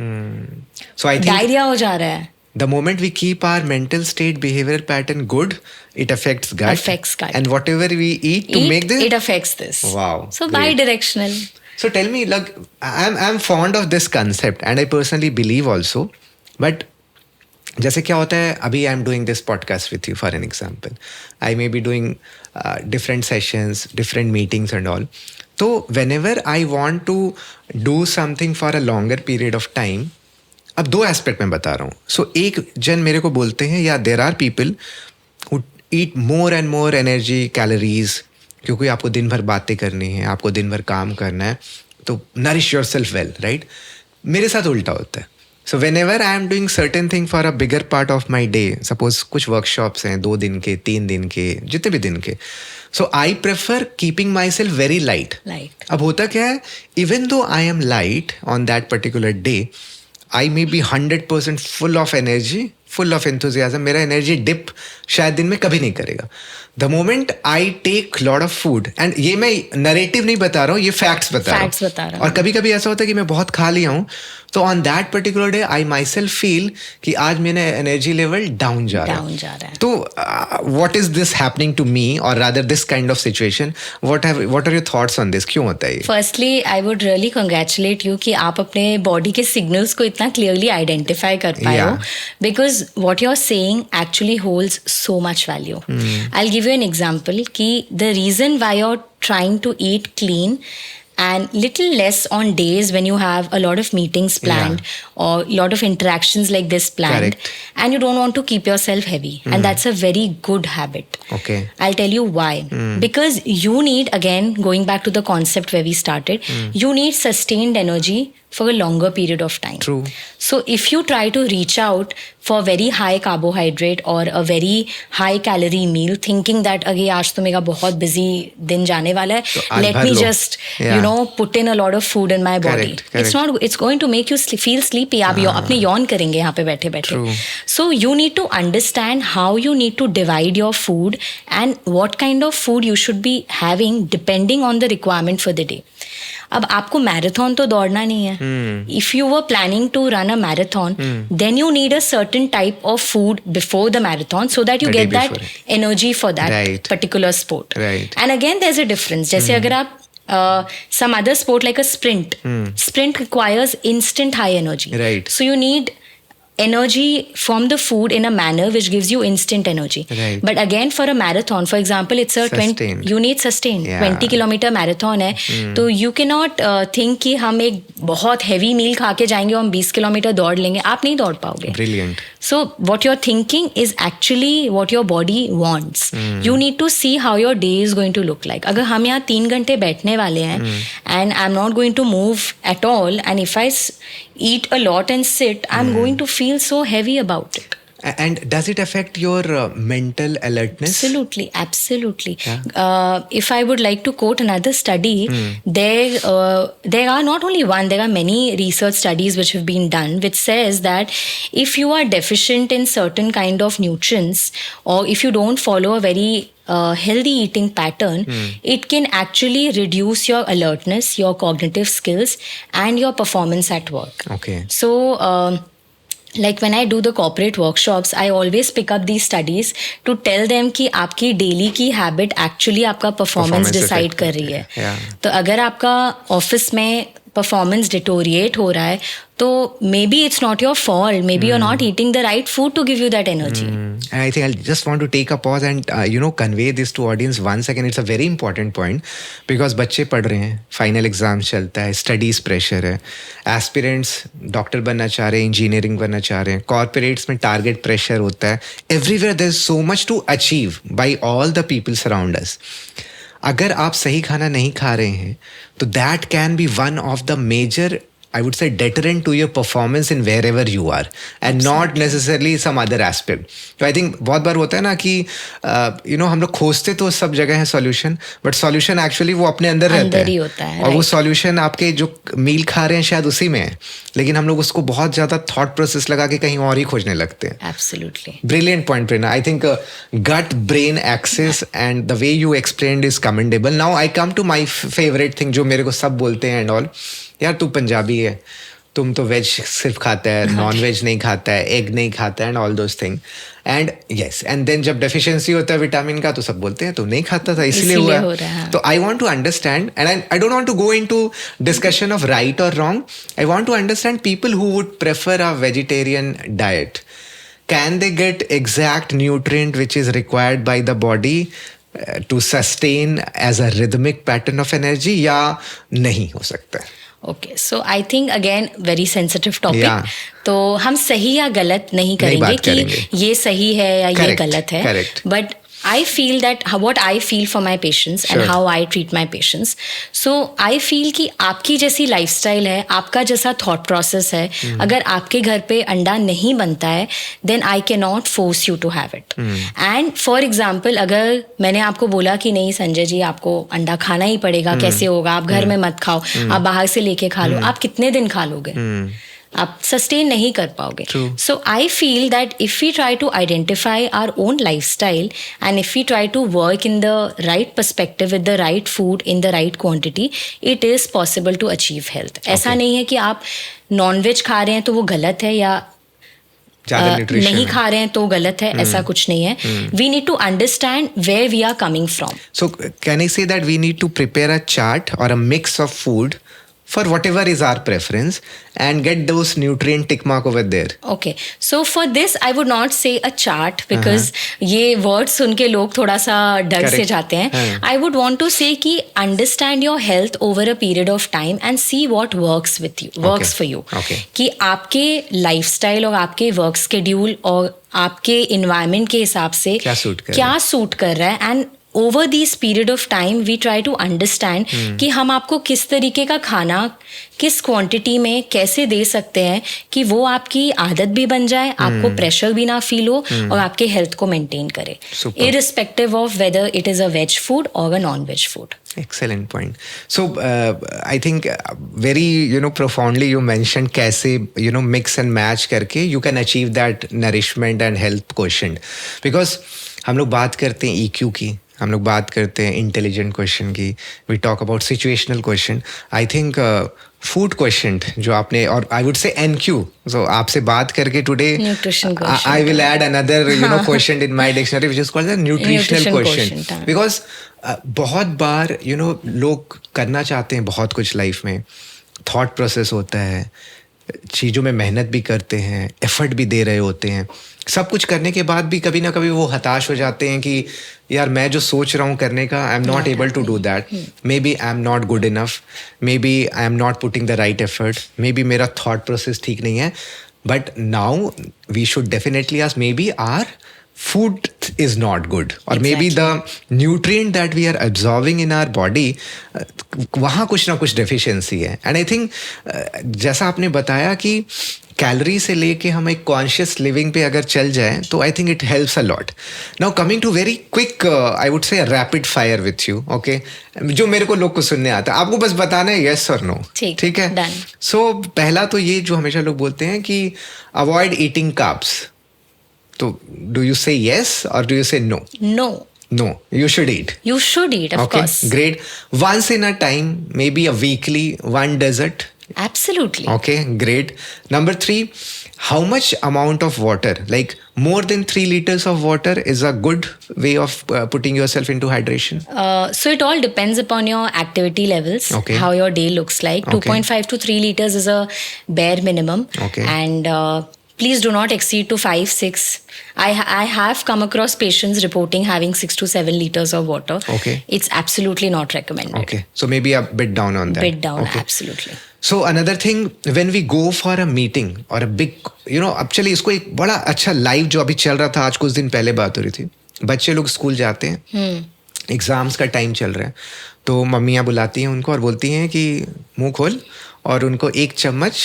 So I think diarrhoea हो जा रहा है. the moment we keep our mental state, behavioral pattern good, it affects gut. Affects gut. And whatever we eat to make this. It affects this. Wow, So great. bi-directional. So tell me, I'm fond of this concept, and I personally believe also, but जैसे क्या होता है, अभी I am doing this podcast with you for an example, I may be doing different sessions, different meetings and all. तो whenever I want to do something for a longer period of time, अब दो aspect में बता रहा हूँ. सो एक जन मेरे को बोलते हैं, या there are people who eat more and more energy calories, क्योंकि आपको दिन भर बातें करनी है, आपको दिन भर काम करना है, तो nourish your self well, right. मेरे साथ उल्टा होता है. So when ever I am doing certain thing for a bigger part of my day, suppose कुछ वर्कशॉप्स हैं 2 दिन के, 3 दिन के, जितने भी दिन के, so I prefer keeping myself very light. अब होता क्या है, even though I am light on that particular day, I may be 100% full of energy, full of enthusiasm. मेरा एनर्जी डिप शायद दिन में कभी नहीं करेगा. The moment I take lot of food, and ये मैं नरेटिव नहीं बता रहा हूँ, ये फैक्ट्स बता रहा हूँ. और कभी कभी ऐसा होता है कि मैं बहुत खा लिया हूँ, तो on that particular day I my self feel कि आज मेरा एनर्जी लेवल डाउन जा रहा है. तो what is this happening to me, और rather this kind of situation, what are your thoughts on this, क्यों होता है? Firstly I would really congratulate you कि आप अपने बॉडी के सिग्नल्स को इतना क्लियरली आइडेंटिफाई कर पाए हो, because what you're saying actually holds so much value. I'll give you an example ki the reason why you're trying to eat clean and little less on days when you have a lot of meetings planned or lot of interactions like this planned. Correct. And you don't want to keep yourself heavy, and that's a very good habit. Okay, I'll tell you why. Because you need, again going back to the concept where we started, you need sustained energy for a longer period of time. True. So if you try to reach out for very high carbohydrate or a very high calorie meal thinking that अगे आज तो मेरा बहुत busy दिन जाने वाला है, let me just you know put in a lot of food in my body. Correct. It's going to make you feel sleepy. आप अपने yawn करेंगे यहाँ पे बैठे बैठे. So you need to understand how you need to divide your food and what kind of food you should be having depending on the requirement for the day. अब आपको marathon तो दौड़ना नहीं है. If you were planning to run a marathon, then you need a certain type of food before the marathon so that you get that energy for that particular sport. And again there is a difference. जैसे अगर आप some other sport like a sprint requires instant high energy, so you need energy from the food in a manner which gives you instant energy. But again for a marathon, for example, it's a 20, you need sustained 20 kilometer marathon है, तो you cannot think कि हम एक बहुत heavy meal खा के जाएंगे और हम 20 किलोमीटर दौड़ लेंगे. आप नहीं दौड़ पाओगे. Brilliant. So what you're thinking is actually what your body wants. You need to see how your day is going to look like. अगर हम यहाँ 3 घंटे बैठने वाले हैं and I'm not going to move at all, and if I eat a lot and sit, I'm going to feel so heavy about it. And does it affect your mental alertness? Absolutely. Yeah. If I would like to quote another study, there are not only one, there are many research studies which have been done which says that if you are deficient in certain kind of nutrients, or if you don't follow a very healthy eating pattern, it can actually reduce your alertness, your cognitive skills, and your performance at work. Okay. So like when I do the corporate workshops, I always pick up these studies to tell them कि आपकी daily की habit actually आपका performance decide कर रही है. तो अगर आपका office में performance deteriorate हो रहा है, तो maybe it's not your fault. Maybe you're not eating the right food to give you that energy. And I think I just want to take a pause and convey this to audience once again. It's a very important point because बच्चे पढ़ रहे हैं, final exams चलता है, studies pressure है, aspirants doctor बनना चाह रहे हैं, engineering बनना चाह रहे हैं, corporates में target pressure होता है. Everywhere there's so much to achieve by all the people surround us. अगर आप सही खाना नहीं खा रहे हैं तो that can be one of the major, I would say, deterrent to your performance in wherever you are, and not necessarily some other aspect. So I think बहुत बार होता है ना कि हम लोग खोजते तो सब जगह है solution, but solution actually वो अपने अंदर रहता है, और वो solution आपके जो मील खा रहे हैं शायद उसी में है, लेकिन हम लोग उसको बहुत ज़्यादा thought process लगा के कहीं और ही खोजने लगते हैं. Absolutely. Brilliant point, Prerna. I think gut-brain axis and the way you explained is commendable. Now I come to my favorite thing जो मेरे को सब बोलते हैं and all. यार तू पंजाबी है, तुम तो वेज सिर्फ खाता है, नॉन वेज नहीं खाता है, एग नहीं खाता है, and all those thing. And yes, and then जब डेफिशिएंसी होता है विटामिन का तो सब बोलते हैं तुम नहीं खाता था इसलिए हुआ. तो I want to understand, and I don't want to go into discussion of right और wrong. I want to understand people who would prefer a vegetarian diet. can they get exact nutrient which is required by the body to sustain as a rhythmic pattern of energy, या नहीं हो सकता है? Okay, so I think again very sensitive topic. Yeah. तो हम सही या गलत नहीं करेंगे बात कि करेंगे. ये सही है या ये Correct, गलत है. correct. But I feel that what I feel for my patients and Sure. how I treat my patients. So I feel कि आपकी जैसी lifestyle है, आपका जैसा thought process है, अगर आपके घर पे अंडा नहीं बनता है, then I cannot force you to have it. And for example, अगर मैंने आपको बोला कि नहीं संजय जी आपको अंडा खाना ही पड़ेगा, कैसे होगा, आप घर में मत खाओ, आप बाहर से लेके खा लो, आप कितने दिन खा लोगे? आप सस्टेन नहीं कर पाओगे. So I feel that if we try to identify our own lifestyle and if we try to work in the right perspective with the right food in the right quantity, it is possible to achieve health. ऐसा नहीं है कि आप nonveg खा रहे हैं तो वो गलत है या नहीं खा रहे हैं तो गलत है. ऐसा कुछ नहीं है. We need to understand where we are coming from. So can I say that we need to prepare a chart or a mix of food for whatever is our preference and get those nutrient tick mark over there? Okay, so for this I would not say a chart because ये word सुन के लोग थोड़ा सा डर से जाते हैं. I would want to say कि understand your health over a period of time and see what works with you, works for you. Okay. कि आपके lifestyle और आपके work schedule और आपके environment के हिसाब से क्या सूट कर रहा है. And over this period of time we try to understand कि हम आपको किस तरीके का खाना किस क्वांटिटी में कैसे दे सकते हैं कि वो आपकी आदत भी बन जाए, आपको प्रेशर भी ना फील हो और आपके हेल्थ को मेंटेन करे, irrespective of whether it is a veg food or a non-veg food. Excellent point. So I think very profoundly you mentioned कैसे mix and match करके you can achieve that nourishment and health quotient. Because हम लोग बात करते हैं EQ की, हम लोग बात करते हैं इंटेलिजेंट क्वेश्चन की, we talk about situational question. I think food question जो आपने, और आई वुड से NQ, सो आपसे बात करके today I will add another question in my dictionary which is called the nutritional question. Because बहुत बार लोग करना चाहते हैं बहुत कुछ लाइफ में, थॉट प्रोसेस होता है, चीज़ों में मेहनत भी करते हैं, एफर्ट भी दे रहे होते हैं, सब कुछ करने के बाद भी कभी ना कभी वो हताश हो जाते हैं कि यार मैं जो सोच रहा हूँ करने का, I am not able to do that. Maybe I am not good enough, maybe I am not putting the right effort, maybe मेरा थॉट प्रोसेस ठीक नहीं है. But now we should definitely ask, maybe our food is not good, or maybe the nutrient that we are absorbing in our body, वहाँ कुछ ना कुछ deficiency है. And I think जैसा आपने बताया कि कैलोरी से लेके हम एक कॉन्शियस लिविंग पे अगर चल जाए तो I think it helps a lot. Now coming to very quick, I would say rapid fire with you, okay, जो मेरे को लोग को सुनने आता है, आपको बस बताना है येस और नो. ठीक है. सो पहला तो ये जो हमेशा लोग बोलते हैं कि अवॉइड ईटिंग कार्ब्स, तो डू यू से yes or do you say no? No, you should eat. You should eat, of course. Great. Once in a time, maybe a weekly, one dessert. Absolutely. Okay, great. Number 3, how much amount of water? Like more than 3 liters of water is a good way of putting yourself into hydration? So it all depends upon your activity levels, how your day looks like. 2.5 to 3 liters is a bare minimum. And please do not exceed to 5-6. I have come across patients reporting having 6 to 7 liters of water. It's absolutely not recommended. So maybe a bit down on that. Bit down, absolutely. So another thing, when we go for a meeting or a big, अब चलिए इसको एक बड़ा अच्छा live जो अभी चल रहा था, आज कुछ दिन पहले बात हो रही थी, बच्चे लोग स्कूल जाते हैं, एग्जाम्स का टाइम चल रहा है, तो मम्मियाँ बुलाती हैं उनको और बोलती हैं कि मुंह खोल, और उनको 1 चम्मच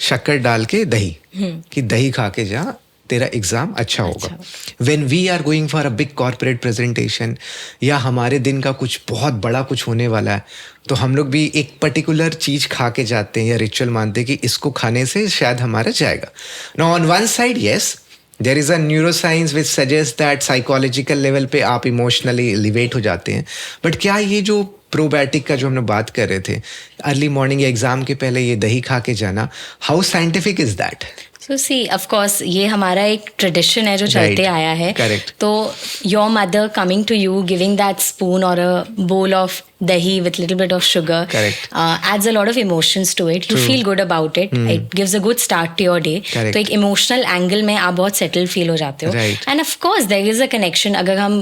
शक्कर डाल के दही, कि दही खा के जा, तेरा एग्जाम अच्छा होगा. When we are going for a big corporate presentation, या हमारे दिन का कुछ बहुत बड़ा कुछ होने वाला है, तो हम लोग भी एक पर्टिकुलर चीज़ खा के जाते हैं या रिचुअल मानते हैं कि इसको खाने से शायद हमारा जाएगा. Now on one side yes, there is a neuroscience which suggest that psychological level पे आप इमोशनली एलिवेट हो जाते हैं. बट क्या ये जो प्रोबायोटिक का जो हम लोग बात कर रहे थे, अर्ली मॉर्निंग या एग्जाम के पहले ये दही खा के जाना, how scientific is that? So see, of course, ये हमारा एक ट्रेडिशन है जो चलते आया है. Correct. तो your mother coming to you, giving that spoon or a bowl of dahi with little bit of sugar. Correct. Adds a lot of emotions to it. You True. feel good about it. It gives a good start to your day. Correct. तो एक emotional angle में आप बहुत settled feel हो जाते हो. Right. And of course there is a connection. अगर हम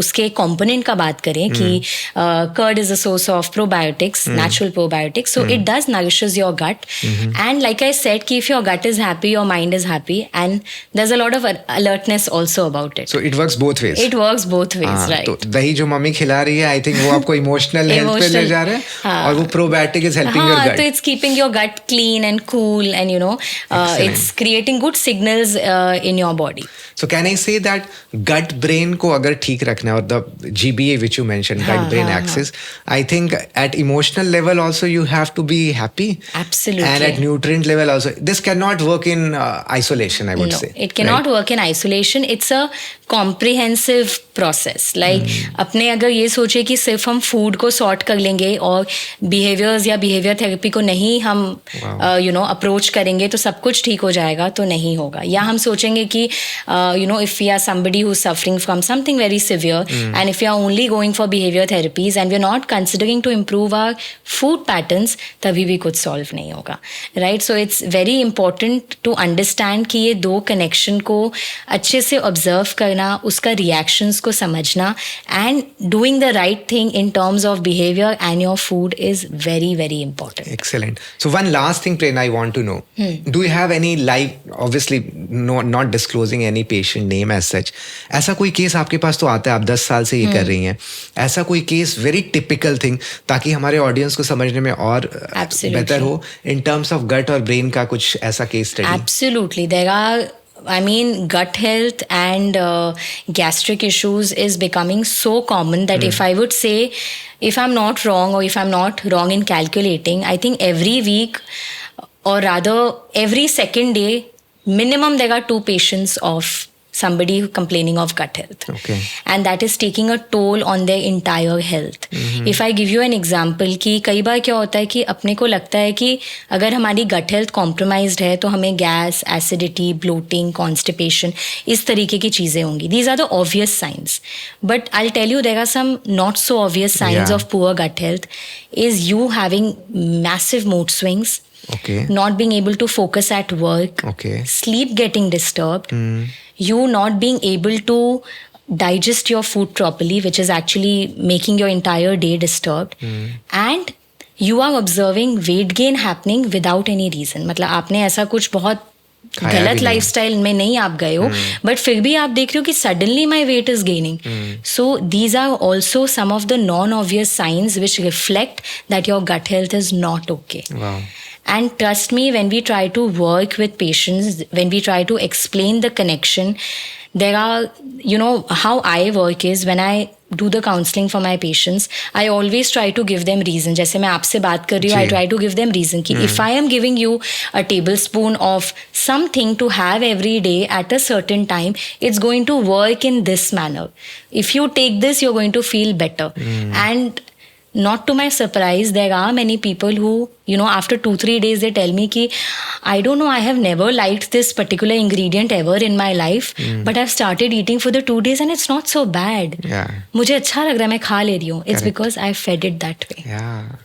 उसके component का बात करें कि curd is a source of probiotics, natural probiotics. So it does nourishes your gut. And like I said, कि if your gut is happy, your mind is happy, and there's a lot of alertness also about it. So it works both ways. It works both ways, हाँ, right? तो दही जो mummy खिला रही है I think वो आपको emotional health पे ले जा रहा है हाँ. और वो प्रोबायोटिक इज हेल्पिंग योर हाँ, गट तो it's keeping your gut clean and cool, and Excellent. it's creating good signals in your body. So can I say that gut brain को अगर ठीक रखना है और the GBA which you mentioned, gut हाँ, brain हाँ, axis, I think at emotional level also you have to be happy. Absolutely. And at nutrient level also. This cannot work in isolation, I would No, say. it cannot right? work in isolation. It's a comprehensive process. Like अपने अगर ये सोचे कि सिर्फ हम food को sort कर लेंगे और बिहेवियर्स या बिहेवियर थेरेपी को नहीं हम अप्रोच करेंगे तो सब कुछ ठीक हो जाएगा, तो नहीं होगा. या हम सोचेंगे कि if we are somebody who's suffering from something very severe and if we are only going for behavior therapies and we're not considering to improve our food patterns, तभी भी कुछ सॉल्व नहीं होगा, right? So it's very important to understand कि ये दो connection को अच्छे से ऑब्जर्व करना, उसका रिएक्शंस को समझना, and doing the right thing in terms of behaviour and your food is very very important. Excellent. So one last thing, Prerna, I want to know. Do you have any live, obviously not disclosing any patient name as such, ऐसा कोई case आपके पास तो आता है, आप 10 साल से ये कर रही हैं, ऐसा कोई केस वेरी टिपिकल थिंग ताकि हमारे ऑडियंस को समझने में और बेहतर हो इन टर्म्स ऑफ गट और ब्रेन का कुछ ऐसा case study? Absolutely. There are, I mean, gut health and gastric issues is becoming so common that if I would say, if I'm not wrong or if I'm not wrong in calculating, I think every week or rather every second day, minimum there are 2 patients of somebody complaining of gut health. Okay. And that is taking a toll on their entire health. If I give you an example कि कई बार क्या होता है कि अपने को लगता है कि अगर हमारी gut health compromised है तो हमें गैस, एसिडिटी, bloating, constipation, इस तरीके की चीज़ें होंगी. These are the obvious signs. But I'll tell you there are some not so obvious signs Yeah. of poor gut health is you having massive mood swings, Okay. not being able to focus at work, Okay. sleep getting disturbed, you not being able to digest your food properly, which is actually making your entire day disturbed, and you are observing weight gain happening without any reason. मतलब आपने ऐसा कुछ बहुत खाया भी गलत नहीं। Lifestyle में नहीं आप गए हो, बट फिर भी आप देख रहे हो कि suddenly my weight is gaining. So these are also some of the non obvious science which reflect that your gut health is not okay. Wow. And trust me, when we try to work with patients, when we try to explain the connection, there are, how I work is when I do the counseling for my patients, I always try to give them reason. जैसे मैं आपसे बात कर रही हूँ, I ji. try to give them reason कि if I am giving you a tablespoon of something to have every day at a certain time, it's going to work in this manner. If you take this, you're going to feel better. And not to my surprise, there are many people who, after 2-3 days, they tell me ki, I don't know, I have never liked this particular ingredient ever in my life, but I've started eating for the 2 days and it's not so bad. Yeah. मुझे अच्छा लग रहा है, मैं खा ले रही हूँ. It's Correct. because I fed it that way. Yeah.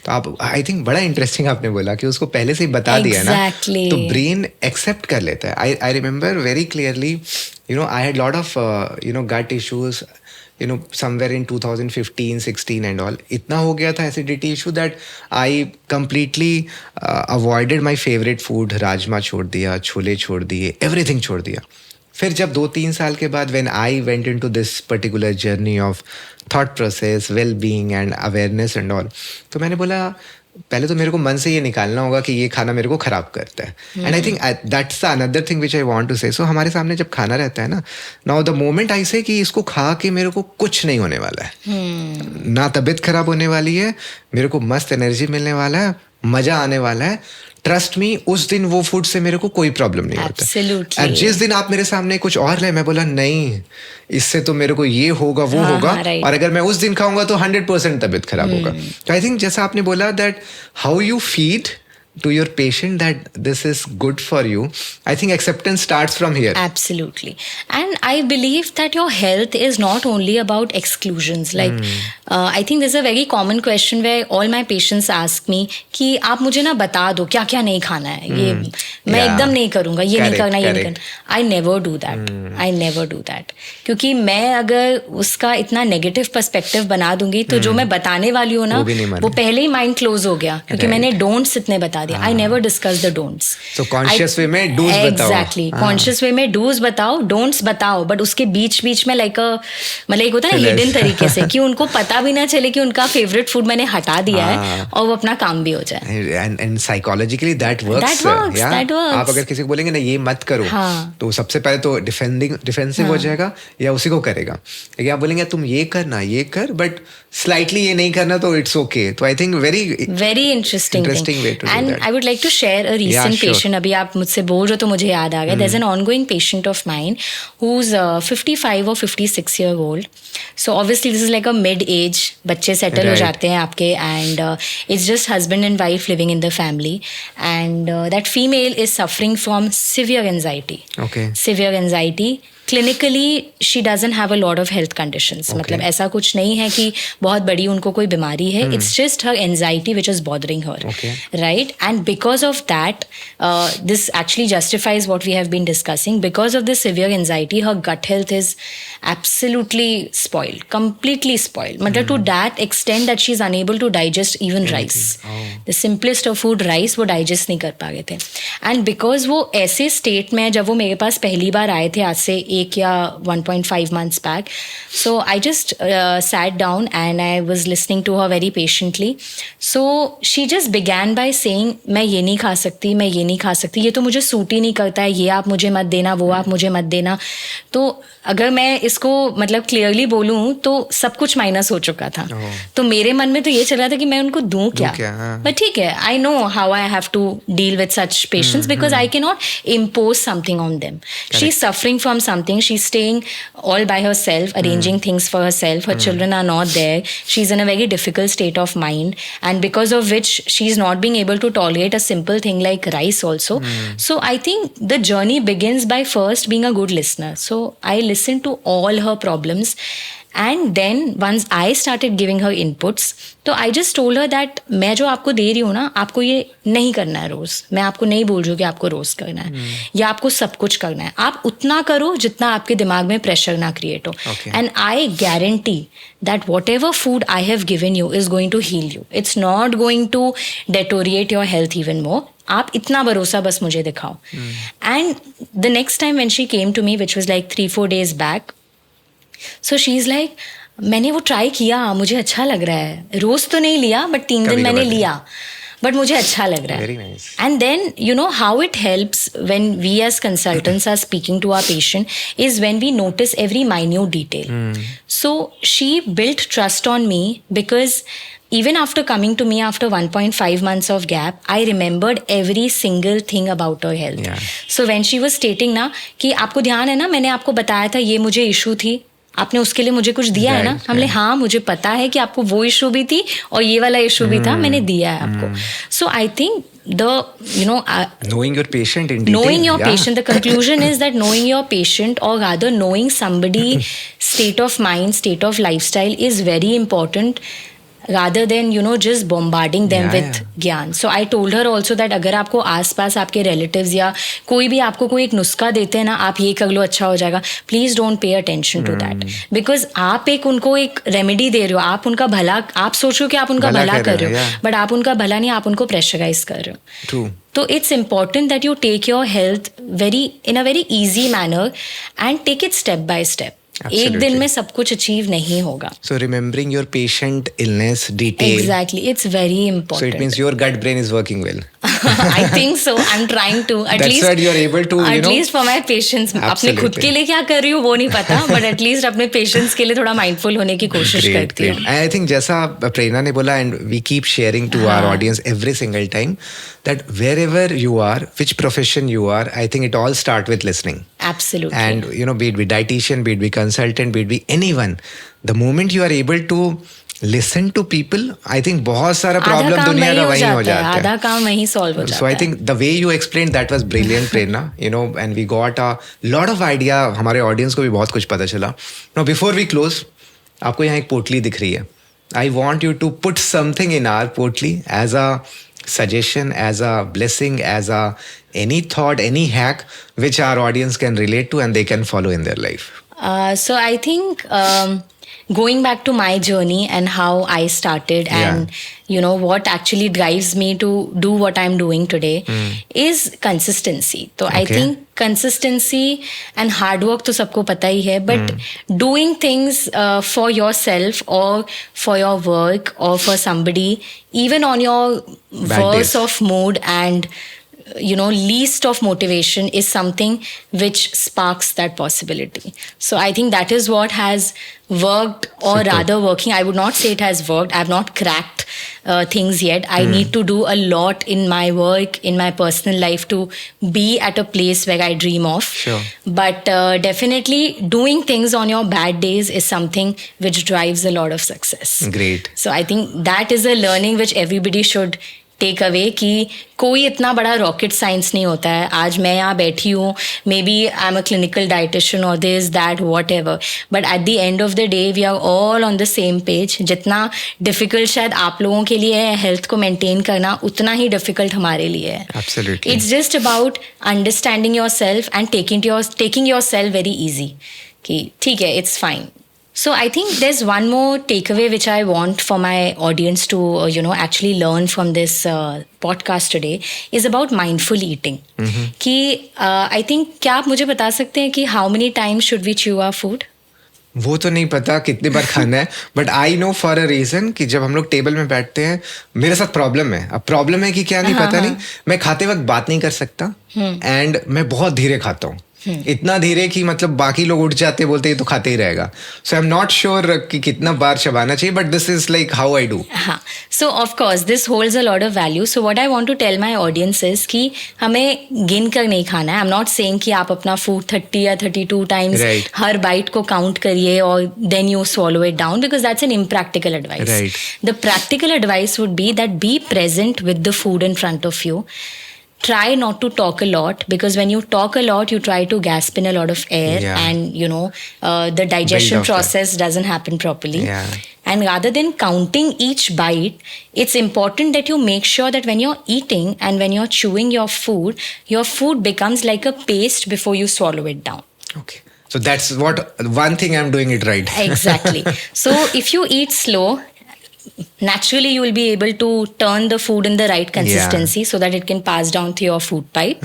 तो आप आई थिंक बड़ा इंटरेस्टिंग आपने बोला कि उसको पहले से ही बता दिया ना, Exactly. तो ब्रेन एक्सेप्ट कर लेता है. I remember very clearly, I had lot of gut issues, somewhere in 2015-16 and all. इतना हो गया था acidity issue that I completely avoided my favourite food. Rajma छोड़ दिया, छोले छोड़ दिए, एवरीथिंग छोड़ दिया. फिर जब 2-3 साल के बाद when I went into this particular journey of thought process, well being and awareness and all, तो मैंने बोला पहले तो मेरे को मन से ये निकालना होगा कि ये खाना मेरे को खराब करता है. And I think that's the another thing which I want to say. सो हमारे सामने जब खाना रहता है ना, नाउ द मोमेंट आई से कि इसको खा के मेरे को कुछ नहीं होने वाला है, ना तबीयत खराब होने वाली है, मेरे को मस्त एनर्जी मिलने वाला है, मजा आने वाला है, ट्रस्ट मी, उस दिन वो फूड से मेरे को कोई प्रॉब्लम नहीं होता. Absolutely. और जिस दिन आप मेरे सामने कुछ और लाए, मैं बोला नहीं, इससे तो मेरे को ये होगा वो हाँ, होगा, हाँ, right. और अगर मैं उस दिन खाऊंगा तो 100% तबीयत खराब होगा. तो आई थिंक जैसा आपने बोला that how you feed to your patient that this is good for you, I think acceptance starts from here. Absolutely. And I believe that your health is not only about exclusions. Like, I think there's a very common question where all my patients ask me कि आप मुझे ना बता दो क्या क्या नहीं खाना है, ये मैं एकदम नहीं करूँगा, ये नहीं करना, ये नहीं करना. I never do that. I never do that. क्योंकि मैं अगर उसका इतना नेगेटिव पर्सपेक्टिव बना दूंगी तो जो मैं बताने वाली हूँ ना वो पहले ही माइंड क्लोज हो गया, क्योंकि मैंने डोंट्स इतने बता दिया. I never discuss the don'ts. So conscious way में do's बताओ. Exactly. Conscious way में do's बताओ, don'ts बताओ, but उसके बीच बीच में like a मतलब एक होता है ना hidden तरीके से कि उनको पता भी ना चले कि उनका फेवरेट फूड मैंने हटा दिया है और वो अपना काम भी हो जाए. And psychologically that works. That works. आप अगर किसी को बोलेंगे ना ये मत करो, तो सबसे पहले तो डिफेंसिव हो जाएगा या उसी को करेगा. लेकिन आप बोलेंगे तुम ये करना, ये कर, बट स्लाइटली ये नहीं करना, तो इट्स ओके. तो I think very interesting way to do and that. I would like to share a recent patient. अभी आप मुझसे बोल रहे हो तो मुझे याद आ गया. There is an ongoing patient of mine who is 55 or 56 year old. So obviously this is like a mid age, बच्चे सेटल हो जाते हैं आपके, and it's just husband and wife living in the family, and that female is suffering from severe anxiety. Severe anxiety. Clinically she doesn't have a lot of health conditions. मतलब ऐसा कुछ नहीं है कि बहुत बड़ी उनको कोई बीमारी है. It's just her anxiety which is bothering her. Right? And because of that, this actually justifies what we have been discussing. Because of the severe anxiety, her gut health is absolutely spoiled, completely spoiled. मतलब to that extent that she is unable to digest even rice. The simplest of food, rice, वो digest नहीं कर पा रहे थे. And because वो ऐसे state में, जब वो मेरे पास पहली बार आए थे आज से 1 या 1.5 months back, so I just sat down and I was listening to her very patiently. So she just began by saying, मैं ये नहीं खा सकती, मैं ये नहीं खा सकती, ये तो मुझे सूट ही नहीं करता है, ये आप मुझे मत देना, वो आप मुझे मत देना. तो अगर मैं इसको मतलब क्लियरली बोलूँ तो सब कुछ माइनस हो चुका था. तो मेरे मन में तो ये चल रहा था कि मैं उनको दूँ क्या. बट ठीक है, I know how I have to deal with such patients because I can not impose something on them. She is suffering from something. She is staying all by herself, arranging things for herself. Her children are not there. She's in a very difficult state of mind, and because of which she's not being able to tolerate a simple thing like rice also. So I think the journey begins by first being a good listener. So I listened to all her problems, and then once I started giving her inputs, तो I just told her that मैं जो आपको दे रही हूँ ना, आपको ये नहीं करना है रोज. मैं आपको नहीं बोल रही हूँ कि आपको रोज करना है या आपको सब कुछ करना है. आप उतना करो जितना आपके दिमाग में प्रेशर ना क्रिएट हो. And I guarantee that whatever food I have given you is going to heal you. It's not going to deteriorate your health even more. आप इतना भरोसा बस मुझे दिखाओ. And the next time when she came to me, which was like 3-4 days back, so she's like, मैंने वो try किया, मुझे अच्छा लग रहा है. रोज तो नहीं लिया, बट 3 दिन मैंने लिया, बट मुझे अच्छा लग रहा है. And then you know how it helps when we as consultants are speaking to our patient is when we notice every minute detail. So she built trust on me because even after coming to me after 1.5 months of gap, I remembered every single thing about her health. So when she was stating ना कि आपको ध्यान है ना, मैंने आपको बताया था ये मुझे इशू थी, आपने उसके लिए मुझे कुछ दिया है ना. हमने हाँ मुझे पता है कि आपको वो इशू भी थी और ये वाला इशू भी था, मैंने दिया है आपको. So I think knowing your patient in detail. Knowing your patient, the conclusion is that knowing your patient, or rather knowing somebody state of mind, state of lifestyle is very important, rather than just bombarding them with ज्ञान. So I told her also that अगर आपको आसपास आपके relatives या कोई भी आपको कोई एक नुस्खा देते हैं ना, आप ये कर लो अच्छा हो जाएगा, please don't pay attention to that, because आप एक उनको एक रेमेडी दे रहे हो, आप उनका भला, आप सोच रहे हो कि आप उनका भला कर रहे हो, बट आप उनका भला नहीं, आप उनको प्रेशराइज कर रहे हो. True. तो it's important that you take your health in a very easy manner and take it step by step. एक दिन में सब कुछ अचीव नहीं होगा. So remembering your patient illness detail. Exactly, it's very important. So it means your gut brain is working well. I think so. I'm trying to at That's least. That's why you're able to. At least for my patients. अपने खुद के लिए क्या कर रही हूँ वो नहीं पता, but at least अपने patients के लिए थोड़ा mindful होने की कोशिश करती हूँ. I think जैसा प्रेरणा ने बोला, and we keep sharing to our audience every single time that wherever you are, which profession you are, I think it all start with listening. Absolutely. And be it dietitian, be it consultant, be it anyone, the moment you are able to listen to people, I think बहुत सारा आधा problem काम दुनिया वही का हो वहीं हो जाता है, जाता है. आधा काम वहीं सॉल्व हो जाता है. So I think the way you explained that was brilliant, Prerna. And we got a lot of idea. हमारे audience को भी बहुत कुछ पता चला. Now before we close, आपको यहाँ एक पोटली दिख रही है. I want you to put something in our potli as a suggestion, as a blessing, as a any thought, any hack which our audience can relate to and they can follow in their life. So I think going back to my journey and how I started and what actually drives me to do what I'm doing today is consistency. So I Okay. think consistency and hard work to sabko pata hi hai, but doing things for yourself or for your work or for somebody, even on your Bad worst days. of mood and least of motivation is something which sparks that possibility. So I think that is what has worked, or Super. rather working. I would not say it has worked. I have not cracked things yet. I need to do a lot in my work, in my personal life to be at a place where I dream of. Sure. But definitely doing things on your bad days is something which drives a lot of success. Great. So I think that is a learning which everybody should take away कि कोई इतना बड़ा rocket science नहीं होता है. आज मैं यहाँ बैठी हूँ, maybe I am a clinical dietitian और this that whatever, but at the end of the day we are all on the same page. जितना डिफिकल्ट शायद आप लोगों के लिए है हेल्थ को मेंटेन करना, उतना ही डिफिकल्ट हमारे लिए है. Absolutely. It's just about understanding your self and taking your self very easy कि ठीक है, it's fine. So I think there's one more takeaway which I want for my audience to, actually learn from this podcast today is about mindful eating. कि I think क्या आप मुझे बता सकते हैं कि how many times should we chew our food? वो तो नहीं पता कितनी बार खाना है, but I know for a reason कि जब हम लोग टेबल में बैठते हैं, मेरे साथ प्रॉब्लम है. अब प्रॉब्लम है कि क्या नहीं पता नहीं, मैं खाते वक्त बात नहीं कर सकता एंड मैं बहुत धीरे खाता हूँ. इतना धीरे कि मतलब बाकी लोग उठ जाते बोलते हैं तो खाते ही रहेगा. So I am not sure कि कितना बार चबाना चाहिए, but this is like how I do. हाँ, so of course this holds a lot of value. So what I want to tell my audience is कि हमें गिन कर नहीं खाना है. आई एम नॉट सेइंग कि आप अपना फूड 30 या 32 टाइम्स Right. हर बाइट को काउंट करिए और then you swallow it down, because that's an impractical advice. Right. The practical advice would be that be present with the food in front of you. Try not to talk a lot, because when you talk a lot you try to gasp in a lot of air. Yeah. And the digestion Build off that. process doesn't happen properly. Yeah. And rather than counting each bite, it's important that you make sure that when you're eating and when you're chewing your food becomes like a paste before you swallow it down. Okay. So that's what one thing I'm doing it right. Exactly. So if you eat slow, naturally you will be able to turn the food in the right consistency so that it can pass down through your food pipe.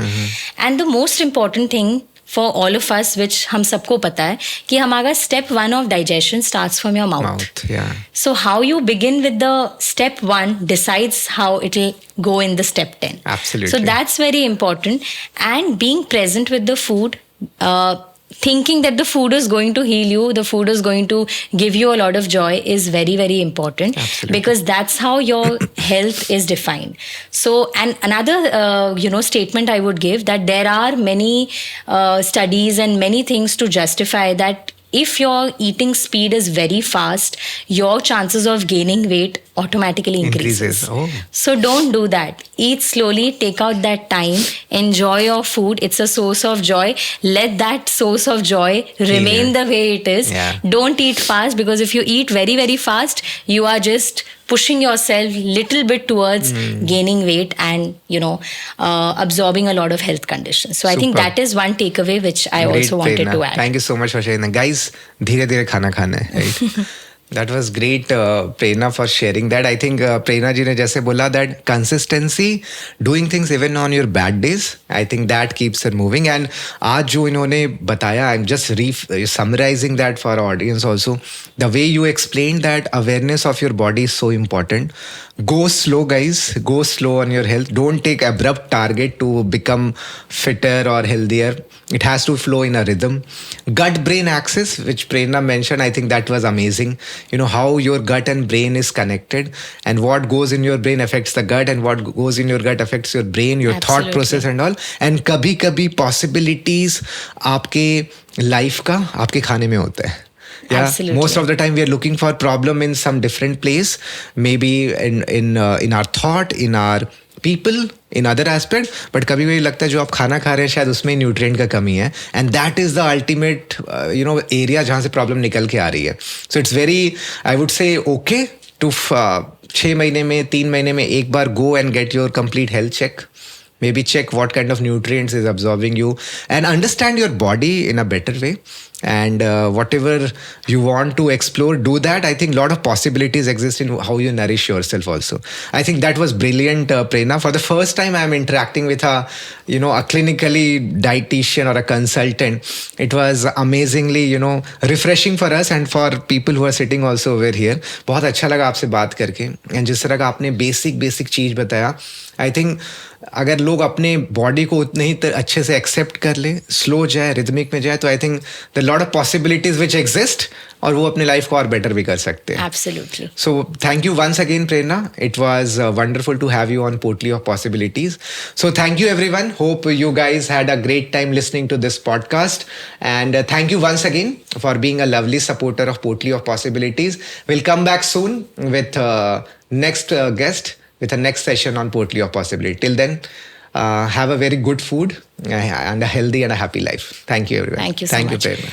And the most important thing for all of us, which हम सबको पता है, कि हमारा step 1 of digestion starts from your mouth. Mouth, yeah. So how you begin with the step 1 decides how it will go in the step 10. Absolutely. So that's very important. And being present with the food, thinking that the food is going to heal you, the food is going to give you a lot of joy is very, very important. Absolutely. Because that's how your health is defined. So, and another, statement I would give, that there are many studies and many things to justify that if your eating speed is very fast, your chances of gaining weight automatically increases. Oh. So don't do that. Eat slowly, take out that time, enjoy your food. It's a source of joy. Let that source of joy remain the way it is. Yeah. Don't eat fast, because if you eat very, very fast, you are just pushing yourself little bit towards gaining weight and, absorbing a lot of health conditions. So I think Super. that is one takeaway which I Great, also wanted Prerna. to add. Thank you so much for sharing that. Guys, धीरे धीरे खाना खाना है, right? That was great, Prerna, for sharing that. I think Prerna ji ने जैसे बोला that consistency, doing things even on your bad days, I think that keeps it moving. And आज जो इन्होंने बताया, I'm just summarizing that for our audience also. The way you explained that awareness of your body is so important. Go slow, guys. Go slow on your health. Don't take abrupt target to become fitter or healthier. It has to flow in a rhythm. Gut-brain axis, which Prerna mentioned, I think that was amazing. How your gut and brain is connected, and what goes in your brain affects the gut, and what goes in your gut affects your brain, your thought Absolutely. process and all. And कभी-कभी possibilities आपके life का आपके खाने में होता है. Yeah, Absolutely. most of the time we are looking for problem in some different place, maybe in our thought, in our people, in other aspect. But कभी कभी लगता है जो आप खाना खा रहे हैं शायद उसमें न्यूट्रिएंट का कमी है, and that is the ultimate area जहाँ से प्रॉब्लम निकल के आ रही है. So it's very, I would say, okay to 6 महीने में, 3 महीने में एक बार go and get your complete health check. Maybe check what kind of nutrients is absorbing you and understand your body in a better way. And whatever you want to explore, do that. I think a lot of possibilities exist in how you nourish yourself also. I think that was brilliant, Prerna. For the first time I am interacting with a clinically dietitian or a consultant. It was amazingly, refreshing for us and for people who are sitting also over here. बहुत अच्छा लगा आपसे बात करके. And जिस तरह का आपने बेसिक चीज़ बताया, आई थिंक अगर लोग अपने बॉडी को उतने ही अच्छे से एक्सेप्ट कर ले, स्लो जाए, रिदमिक में जाए, तो I think the lot of possibilities which exist, और वो अपने लाइफ को और बेटर भी कर सकते हैं. Absolutely. So thank you once again, Prerna. It was wonderful to have you on Potli of Possibilities. So thank you everyone. Hope you guys had a great time listening to this podcast. And thank you once again for being a lovely supporter of Potli of Possibilities. We'll come back soon with next guest, with a next session on Potli of Possibility. Till then, have a very good food and a healthy and a happy life. Thank you everyone. Thank you so much. Prerna.